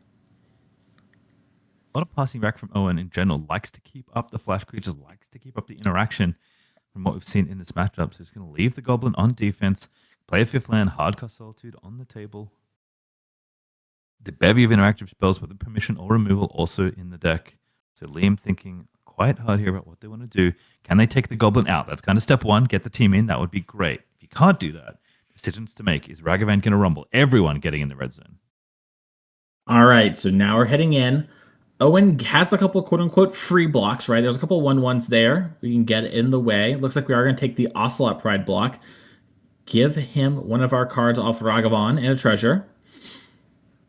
A lot of passing back from Owen in general. Likes to keep up the flash creatures, likes to keep up the interaction from what we've seen in this matchup. So he's going to leave the Goblin on defense, play a 5th land, Hardcast Solitude on the table. The bevy of interactive spells with the permission or removal also in the deck. So Liam thinking quite hard here about what they want to do. Can they take the Goblin out? That's kind of step one. Get the team in. That would be great. If you can't do that, decisions to make. Is Ragavan going to rumble? Everyone getting in the red zone. All right, so now we're heading in. Owen has a couple quote-unquote free blocks, right? There's a couple 1/1s there. We can get in the way. Looks like we are going to take the Ocelot Pride block. Give him one of our cards off Ragavan and a treasure.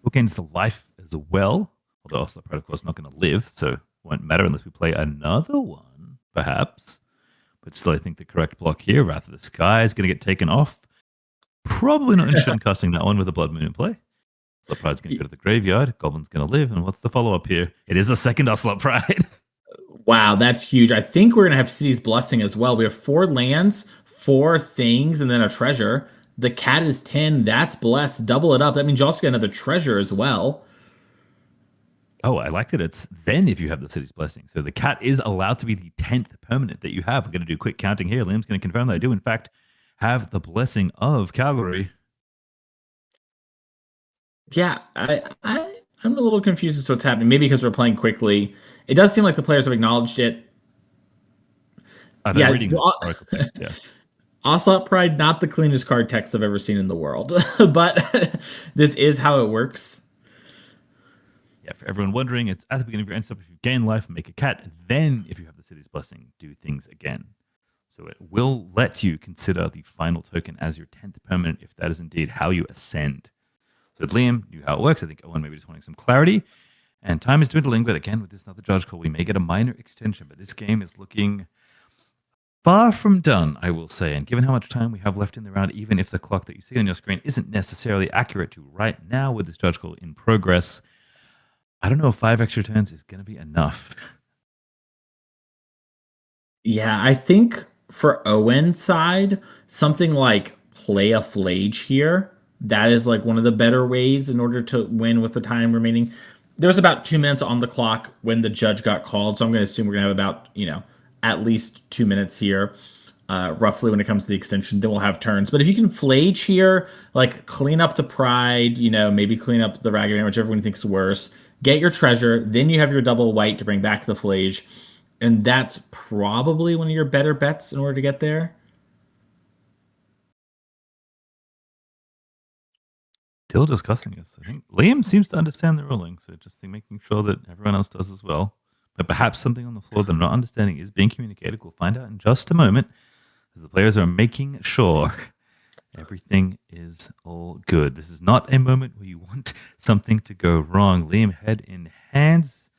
Bookends the life as well. Although Ocelot Pride, of course, not going to live, so it won't matter unless we play another one, perhaps. But still, I think the correct block here, Wrath of the Sky, is going to get taken off. Probably not interested in casting that one with a Blood Moon in play. Ocelot Pride's going to go to the graveyard. Goblin's going to live. And what's the follow-up here? It is a second Ocelot Pride. Wow, that's huge. I think we're going to have City's Blessing as well. We have 4 lands, 4 things, and then a treasure. The cat is 10. That's blessed. Double it up. That means you also get another treasure as well. Oh, I like that it's then if you have the City's Blessing. So the cat is allowed to be the 10th permanent that you have. We're going to do quick counting here. Liam's going to confirm that I do, in fact, have the Blessing of Calgary. Yeah, I'm a little confused as to what's happening. Maybe because we're playing quickly. It does seem like the players have acknowledged it. They're reading the Oracle text, yeah. Ocelot Pride, not the cleanest card text I've ever seen in the world, but this is how it works. Yeah, for everyone wondering, it's at the beginning of your end step. If you gain life, make a cat. Then, if you have the City's Blessing, do things again. So it will let you consider the final token as your 10th permanent if that is indeed how you ascend. So Liam knew how it works. I think Owen maybe just wanting some clarity. And time is dwindling, but again, with this another judge call, we may get a minor extension. But this game is looking far from done, I will say. And given how much time we have left in the round, even if the clock that you see on your screen isn't necessarily accurate to right now with this judge call in progress, I don't know if 5 extra turns is going to be enough. Yeah, I think for Owen's side, something like play a Flage here. That is like one of the better ways in order to win with the time remaining. There's about 2 minutes on the clock when the judge got called, so I'm going to assume we're going to have about, at least 2 minutes here, roughly when it comes to the extension. Then we'll have turns. But if you can Flage here, like clean up the Pride, maybe clean up the Ragavan, whichever one you think's worse. Get your treasure, then you have your double white to bring back the Flage, and that's probably one of your better bets in order to get there. Still discussing this. I think Liam seems to understand the ruling, so just making sure that everyone else does as well. But perhaps something on the floor that I'm not understanding is being communicated. We'll find out in just a moment, as the players are making sure everything is all good. This is not a moment where you want something to go wrong. Liam, head in hands.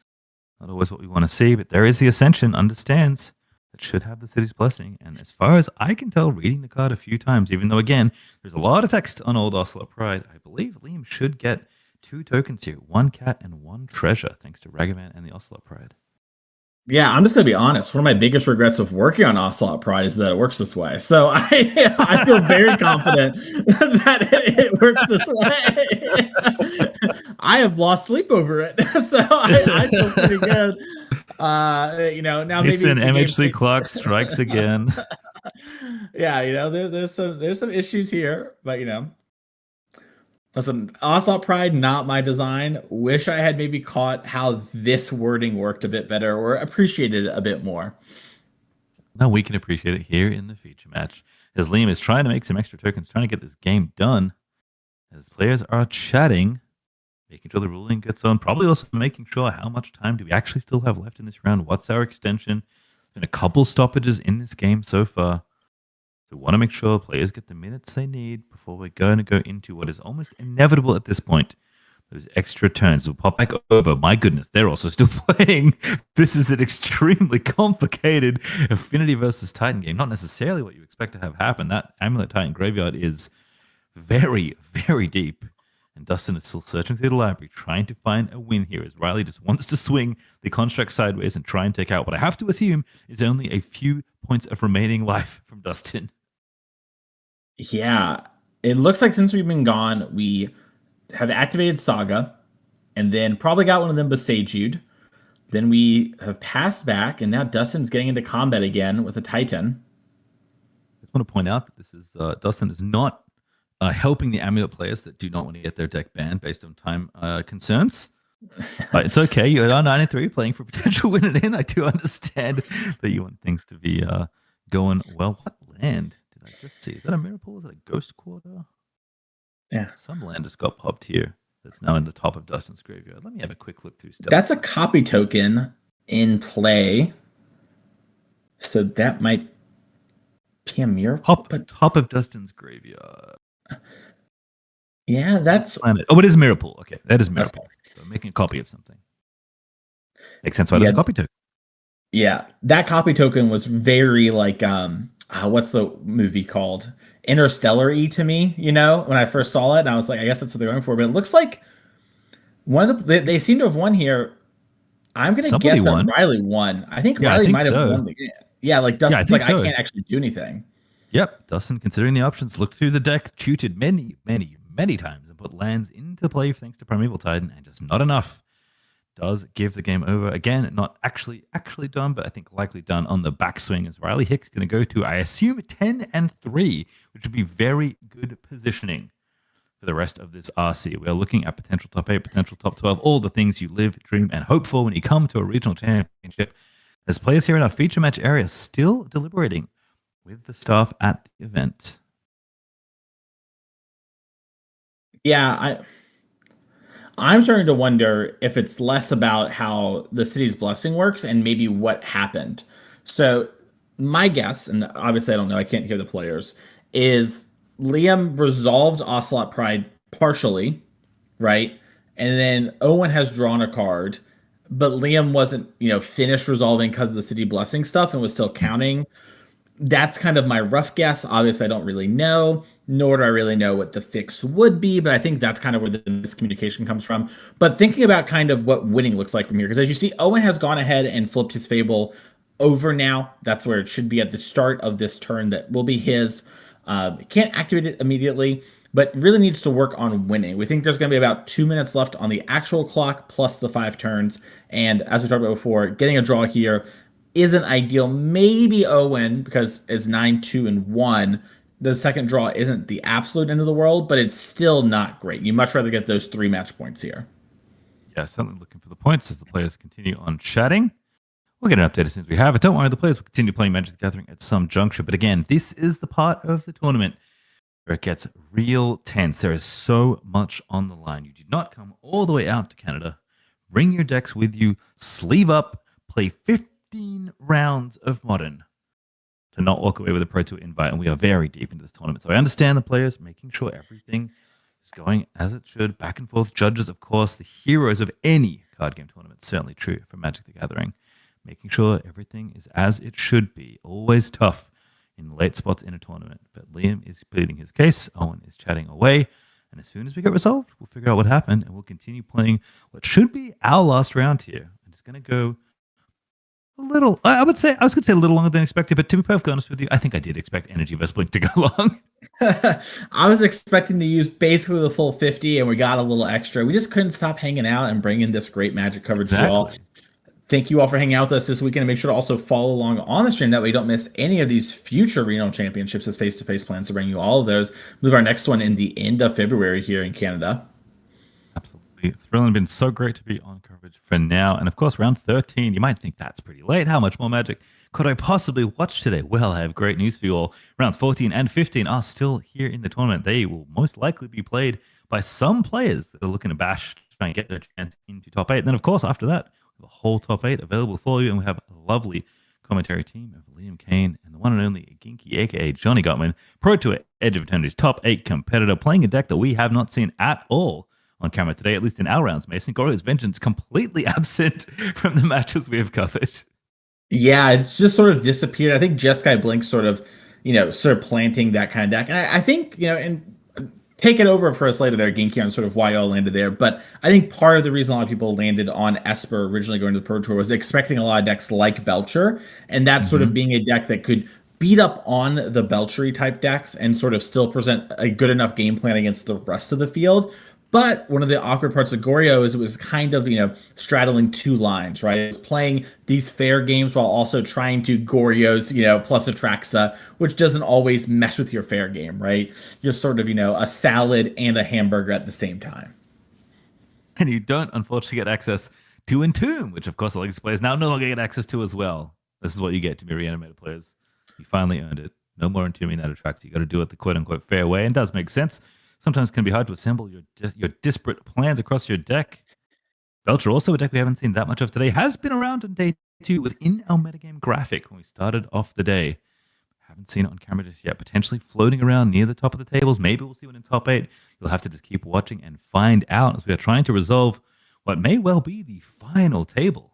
Not always what we want to see, but there is the Ascension, understands that should have the city's blessing. And as far as I can tell, reading the card a few times, even though again there's a lot of text on Old Ocelot Pride, I believe Liam should get 2 tokens here, 1 cat and 1 treasure, thanks to Ragavan and the Ocelot Pride. Yeah, I'm just gonna be honest. One of my biggest regrets of working on Ocelot Pride is that it works this way. So I feel very confident that it works this way. I have lost sleep over it, so I feel pretty good. Now Listen, maybe MHC Clark strikes again. yeah, there's some issues here, but listen, Ocelot Pride, not my design. Wish I had maybe caught how this wording worked a bit better or appreciated it a bit more. Now we can appreciate it here in the feature match, as Liam is trying to make some extra tokens, trying to get this game done. As players are chatting, making sure the ruling gets on, probably also making sure how much time do we actually still have left in this round. What's our extension? There's been a couple stoppages in this game so far. We want to make sure players get the minutes they need before we're going to go into what is almost inevitable at this point. Those extra turns will pop back over. My goodness, they're also still playing. This is an extremely complicated Affinity versus Titan game. Not necessarily what you expect to have happen. That Amulet Titan graveyard is very, very deep. And Dustin is still searching through the library, trying to find a win here, as Riley just wants to swing the construct sideways and try and take out what I have to assume is only a few points of remaining life from Dustin. Yeah, it looks like since we've been gone, we have activated Saga, and then probably got one of them Besaged. Then we have passed back, and now Dustin's getting into combat again with a Titan. I just want to point out that this is Dustin is not helping the Amulet players that do not want to get their deck banned based on time concerns. But it's okay. You're on 93 playing for potential win and in. I do understand that you want things to be going well. What land did I just see? Is that a Miracle? Is that a Ghost Quarter? Yeah. Some land just got popped here that's now in the top of Dustin's graveyard. Let me have a quick look through stuff. That's a copy token in play. So that might be a Miracle. Top of Dustin's graveyard. Yeah, that's planet. Oh, it is Miracle. Okay, that is Miracle. Okay. So I'm making a copy of something. Makes sense why there's a copy token. Yeah, that copy token was very like what's the movie called? Interstellar-y to me, when I first saw it, and I was like, I guess that's what they're going for. But it looks like one of they seem to have won here. I'm gonna guess that Riley won. I think Riley might have won the game. Yeah, like Dustin's I can't actually do anything. Yep, Dustin, considering the options, looked through the deck, tutored many, many, many times, and put lands into play thanks to Primeval Titan, and just not enough. Does give the game over. Again, not actually done, but I think likely done on the backswing, as Riley Hicks going to go to, I assume, 10-3, which would be very good positioning for the rest of this RC. We are looking at potential top 8, potential top 12, all the things you live, dream, and hope for when you come to a regional championship. As players here in our feature match area still deliberating with the staff at the event. Yeah, I'm starting to wonder if it's less about how the city's blessing works and maybe what happened. So my guess, and obviously I don't know, I can't hear the players, is Liam resolved Ocelot Pride partially, right? And then Owen has drawn a card, but Liam wasn't, finished resolving because of the city blessing stuff and was still counting. That's kind of my rough guess. Obviously, I don't really know, nor do I really know what the fix would be, but I think that's kind of where the miscommunication comes from. But thinking about kind of what winning looks like from here, because as you see, Owen has gone ahead and flipped his Fable over now. That's where it should be at the start of this turn that will be his. Can't activate it immediately, but really needs to work on winning. We think there's going to be about 2 minutes left on the actual clock plus the 5 turns. And as we talked about before, getting a draw here isn't ideal. Maybe Owen, because it's 9-2-1, the second draw isn't the absolute end of the world, but it's still not great. You much rather get those 3 match points here. Yeah, certainly looking for the points as the players continue on chatting. We'll get an update as soon as we have it. Don't worry, the players will continue playing Magic the Gathering at some juncture. But again, this is the part of the tournament where it gets real tense. There is so much on the line. You did not come all the way out to Canada. Bring your decks with you, sleeve up, play 15 rounds of Modern to not walk away with a Pro Tour invite. And we are very deep into this tournament. So I understand the players making sure everything is going as it should. Back and forth. Judges, of course, the heroes of any card game tournament. Certainly true for Magic the Gathering. making sure everything is as it should be. Always tough in late spots in a tournament. But Liam is pleading his case. Owen is chatting away. And as soon as we get resolved, we'll figure out what happened and we'll continue playing what should be our last round here. And it's going to go a little, I would say, I was going to say a little longer than expected, but to be perfectly honest with you, I think I did expect Energy vs. Blink to go long. I was expecting to use basically the full 50, and we got a little extra. We just couldn't stop hanging out and bringing this great Magic coverage to you all. Exactly. Thank you all for hanging out with us this weekend, and make sure to also follow along on the stream. That way you don't miss any of these future regional championships as face-to-face plans to bring you all of those. Move our next one in the end of February here in Canada. Absolutely thrilling. Been so great to be on coverage for now. And of course, round 13, you might think that's pretty late. How much more Magic could I possibly watch today? Well, I have great news for you all. Rounds 14 and 15 are still here in the tournament. They will most likely be played by some players that are looking to bash, try and get their chance into top 8. And then, of course, after that, the whole top 8 available for you. And we have a lovely commentary team of Liam Kane and the one and only Ginky, aka Johnny Gottman, Pro Tour Edge of Eternity's top 8 competitor, playing a deck that we have not seen at all on camera today, at least in our rounds. Mason Goryo's Vengeance completely absent from the matches we have covered. Yeah, it's just sort of disappeared. I think Jeskai Blink sort of, sort of planting that kind of deck. And I think, and take it over for us later there, Ginky, on sort of why y'all landed there. But I think part of the reason a lot of people landed on Esper originally going to the Pro Tour was expecting a lot of decks like Belcher, and that sort of being a deck that could beat up on the Belchery type decks and sort of still present a good enough game plan against the rest of the field. But one of the awkward parts of Goryo is it was kind of, straddling two lines, right? It's playing these fair games while also trying to Goryo's, plus Atraxa, which doesn't always mesh with your fair game, right? You're sort of, a salad and a hamburger at the same time. And you don't, unfortunately, get access to Entomb, which, of course, the Legacy players now no longer get access to as well. This is what you get to be reanimated players. You finally earned it. No more Entombing that Atraxa. You got to do it the quote-unquote fair way, and does make sense. Sometimes it can be hard to assemble your disparate plans across your deck. Belcher, also a deck we haven't seen that much of today, has been around on day 2. It was in our metagame graphic when we started off the day. Haven't seen it on camera just yet. Potentially floating around near the top of the tables. Maybe we'll see one in top 8. You'll have to just keep watching and find out as we are trying to resolve what may well be the final table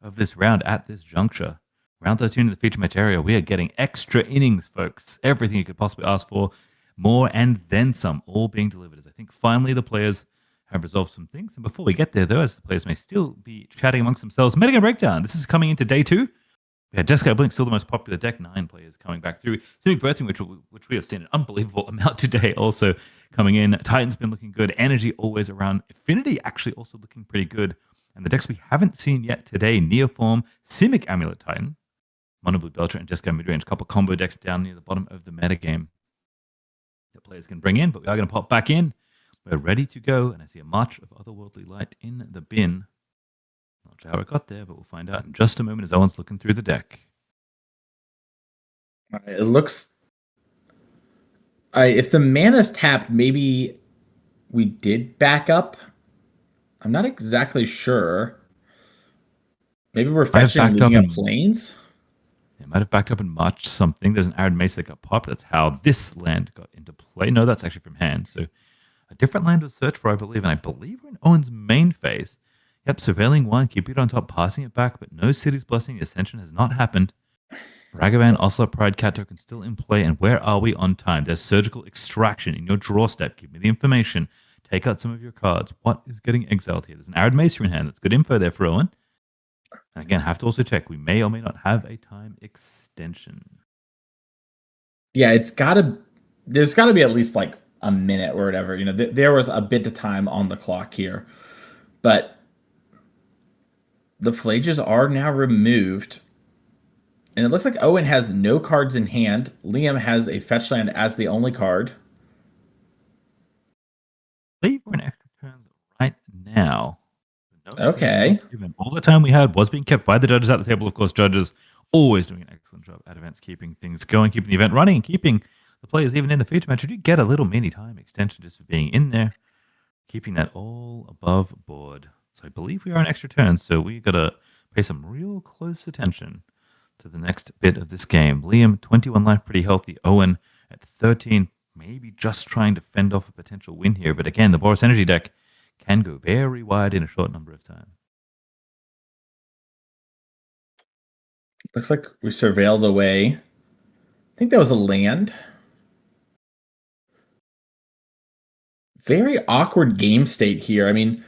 of this round at this juncture. Round 13 in the feature match area, we are getting extra innings, folks. Everything you could possibly ask for. More and then some, all being delivered. As I think finally the players have resolved some things. And before we get there, though, as the players may still be chatting amongst themselves, metagame breakdown. This is coming into day 2. We had Jeskai Blink, still the most popular deck, 9 players coming back through. Simic Birthing, which we have seen an unbelievable amount today, also coming in. Titan's been looking good. Energy always around. Affinity actually also looking pretty good. And the decks we haven't seen yet today, Neoform, Simic Amulet Titan, Mono Blue Belcher, and Jeskai Midrange. A couple combo decks down near the bottom of the metagame that players can bring in, but we are going to pop back in. We're ready to go, and I see a March of Otherworldly Light in the bin. Not sure how it got there, but we'll find out in just a moment as Owen's looking through the deck. It looks... if the mana's tapped, maybe we did back up. I'm not exactly sure. Maybe we're fetching and leaving up planes? It might have backed up and marched something. There's an Arid Mace that got popped. That's how this land got into play. No, that's actually from hand. So a different land was searched for, I believe. And I believe we're in Owen's main phase. Yep, surveilling 1, keep it on top, passing it back, but no City's Blessing. Ascension has not happened. Ragavan, Ocelot, Pride, Cat Token still in play. And where are we on time? There's Surgical Extraction in your draw step. Give me the information. Take out some of your cards. What is getting exiled here? There's an Arid Mace in hand. That's good info there for Owen. And again, have to also check. We may or may not have a time extension. Yeah, there's got to be at least like a minute or whatever. There was a bit of time on the clock here. But the Phlages are now removed. And it looks like Owen has no cards in hand. Liam has a fetch land as the only card. I believe we're in extra turns right now. Okay. Given all the time we had was being kept by the judges at the table. Of course, judges always doing an excellent job at events, keeping things going, keeping the event running, and keeping the players even in the feature match. You do get a little mini time extension just for being in there, keeping that all above board. So I believe we are in extra turns, so we got to pay some real close attention to the next bit of this game. Liam, 21 life, pretty healthy. Owen at 13, maybe just trying to fend off a potential win here. But again, the Boros Energy deck can go very wide in a short number of time. Looks like we surveilled away. I think that was a land. Very awkward game state here. I mean,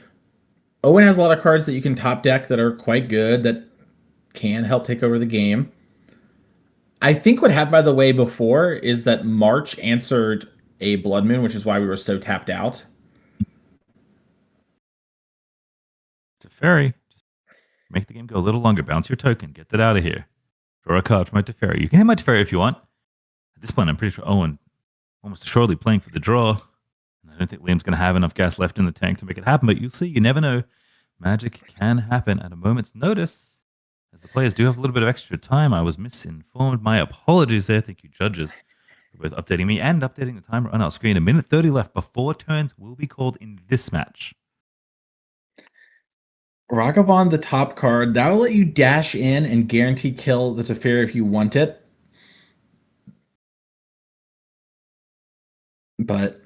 Owen has a lot of cards that you can top deck that are quite good that can help take over the game. I think what happened, by the way, before is that March answered a Blood Moon, which is why we were so tapped out. Teferi, just make the game go a little longer. Bounce your token. Get that out of here. Draw a card from my Teferi. You can hit my Teferi if you want. At this point, I'm pretty sure Owen almost assuredly playing for the draw. I don't think Liam's going to have enough gas left in the tank to make it happen, but you'll see. You never know. Magic can happen at a moment's notice. As the players do have a little bit of extra time, I was misinformed. My apologies there. Thank you, judges, for both updating me and updating the timer on our screen. A minute 30 left before turns will be called in this match. Ragavan, the top card, that will let you dash in and guarantee kill the Teferi if you want it. But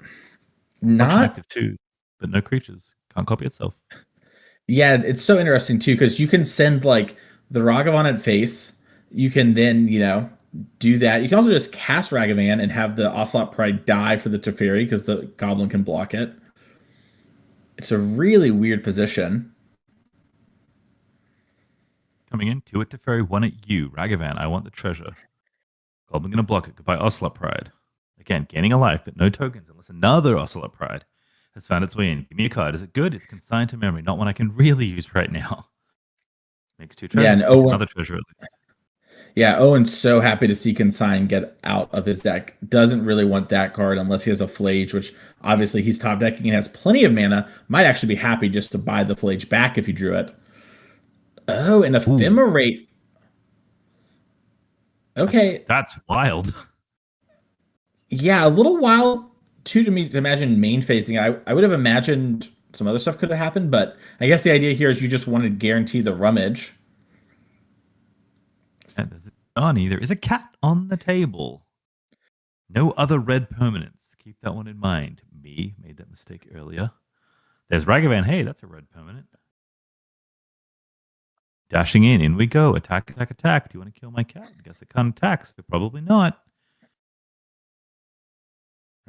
not active too, but no creatures. Can't copy itself. Yeah, it's so interesting too because you can send like the Ragavan at face. You can then do that. You can also just cast Ragavan and have the Ocelot Pride die for the Teferi because the Goblin can block it. It's a really weird position. Coming in, 2 at Teferi, 1 at you. Ragavan, I want the treasure. Goblin gonna block it. Goodbye, Ocelot Pride. Again, gaining a life, but no tokens unless another Ocelot Pride has found its way in. Give me a card. Is it good? It's consigned to memory, not one I can really use right now. Makes 2 treasures. Yeah, and Makes another treasure at least. Yeah, Owen's so happy to see Consign get out of his deck. Doesn't really want that card unless he has a Flage, which obviously he's top decking and has plenty of mana. Might actually be happy just to buy the Flage back if he drew it. Oh, an Ephemerate. Okay. That's wild. Yeah, a little wild too to me to imagine main phasing. I would have imagined some other stuff could have happened, but I guess the idea here is you just want to guarantee the rummage. And there's a Johnny. There is a cat on the table. No other red permanents. Keep that one in mind. Me made that mistake earlier. There's Ragavan. Hey, that's a red permanent. Dashing in we go. Attack, attack, attack. Do you want to kill my cat? I guess it can't attack, so probably not.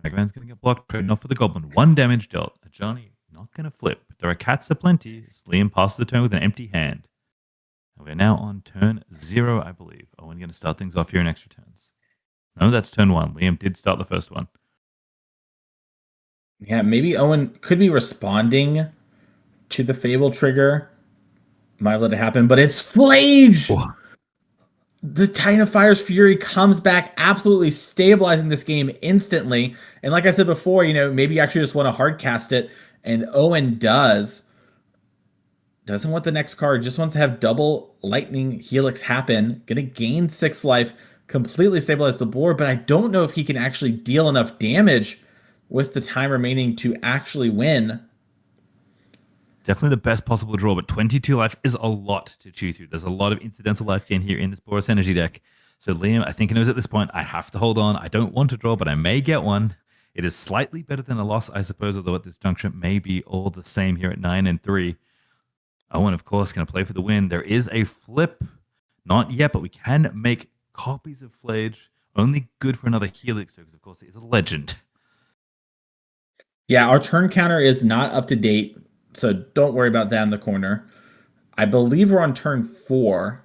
Ragavan's going to get blocked. Trading off for the Goblin. 1 damage dealt. A Johnny not going to flip. But there are cats aplenty. Liam passes the turn with an empty hand. And we're now on turn 0, I believe. Owen going to start things off here in extra turns. No, that's turn 1. Liam did start the first one. Yeah, maybe Owen could be responding to the Fable trigger. Might let it happen, but it's Flage! Oh. The Titan of Fire's Fury comes back, absolutely stabilizing this game instantly. And like I said before, maybe you actually just want to hard cast it, and Owen does. Doesn't want the next card, just wants to have double Lightning Helix happen. Gonna gain 6 life, completely stabilize the board, but I don't know if he can actually deal enough damage with the time remaining to actually win. Definitely the best possible draw, but 22 life is a lot to chew through. There's a lot of incidental life gain here in this Boros Energy deck. So Liam, I think he knows at this point, I have to hold on. I don't want to draw, but I may get one. It is slightly better than a loss, I suppose, although at this juncture may be all the same here at 9-3. Owen, of course, going to play for the win. There is a flip. Not yet, but we can make copies of Flage. Only good for another Helix, because, of course, it is a legend. Yeah, our turn counter is not up to date, so don't worry about that in the corner. I believe we're on turn 4.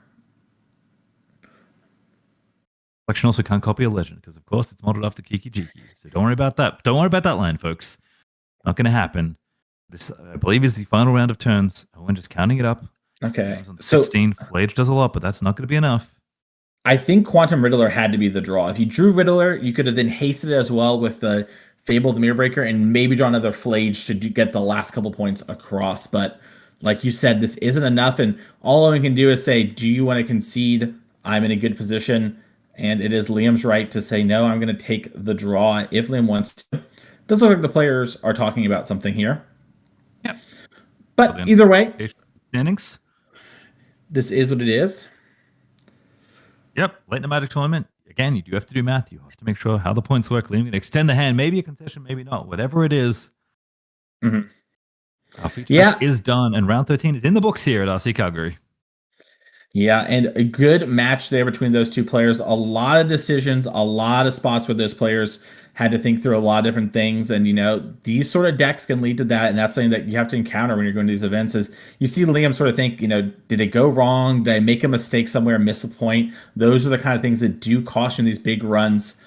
Collection also can't copy a legend, because, of course, it's modeled after Kiki Jiki. So don't worry about that. Don't worry about that line, folks. Not going to happen. This, I believe, is the final round of turns. Owen just counting it up. Okay. So 16. Flage does a lot, but that's not going to be enough. I think Quantum Riddler had to be the draw. If you drew Riddler, you could have then hasted it as well with the Fable of the Mirror Breaker and maybe draw another Flage to get the last couple points across. But like you said, this isn't enough. And all Owen can do is say, do you want to concede? I'm in a good position. And it is Liam's right to say, no, I'm going to take the draw if Liam wants to. It does look like the players are talking about something here. Yeah. But either way, standings. This is what it is. Yep. Late in the Magic tournament. Again, you do have to do math. You have to make sure how the points work. Liam can extend the hand. Maybe a concession, maybe not. Whatever it is. Mm-hmm. Our feature match is done. And round 13 is in the books here at RC Calgary. Yeah, and a good match there between those two players. A lot of decisions, a lot of spots where those players had to think through a lot of different things. And these sort of decks can lead to that. And that's something that you have to encounter when you're going to these events is you see Liam sort of think, did it go wrong? Did I make a mistake somewhere, miss a point? Those are the kind of things that do cost you these big runs.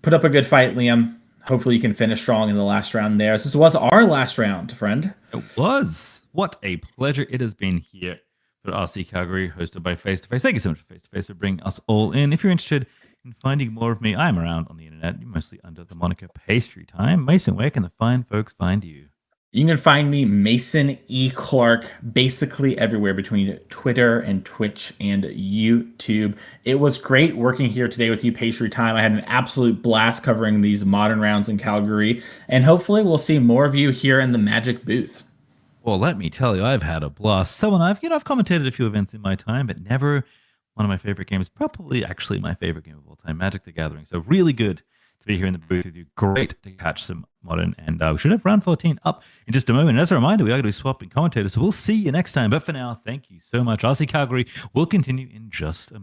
Put up a good fight, Liam. Hopefully you can finish strong in the last round there. This was our last round, friend. It was. What a pleasure it has been here for RC Calgary, hosted by Face to Face. Thank you so much for Face to Face for bringing us all in. If you're interested in finding more of me, I'm around on the internet, mostly under the moniker Pastry Time. Mason, where can the fine folks find you? You can find me, Mason E. Clark, basically everywhere between Twitter and Twitch and YouTube. It was great working here today with you, Pastry Time. I had an absolute blast covering these modern rounds in Calgary, and hopefully we'll see more of you here in the Magic booth. Well, let me tell you, I've had a blast. I've commentated a few events in my time, but never one of my favorite games. Probably actually my favorite game of all time, Magic the Gathering. So really good to be here in the booth with you. Great to catch some modern, and we should have round 14 up in just a moment. And as a reminder, we are going to be swapping commentators, so we'll see you next time. But for now, thank you so much. RC Calgary will continue in just a moment.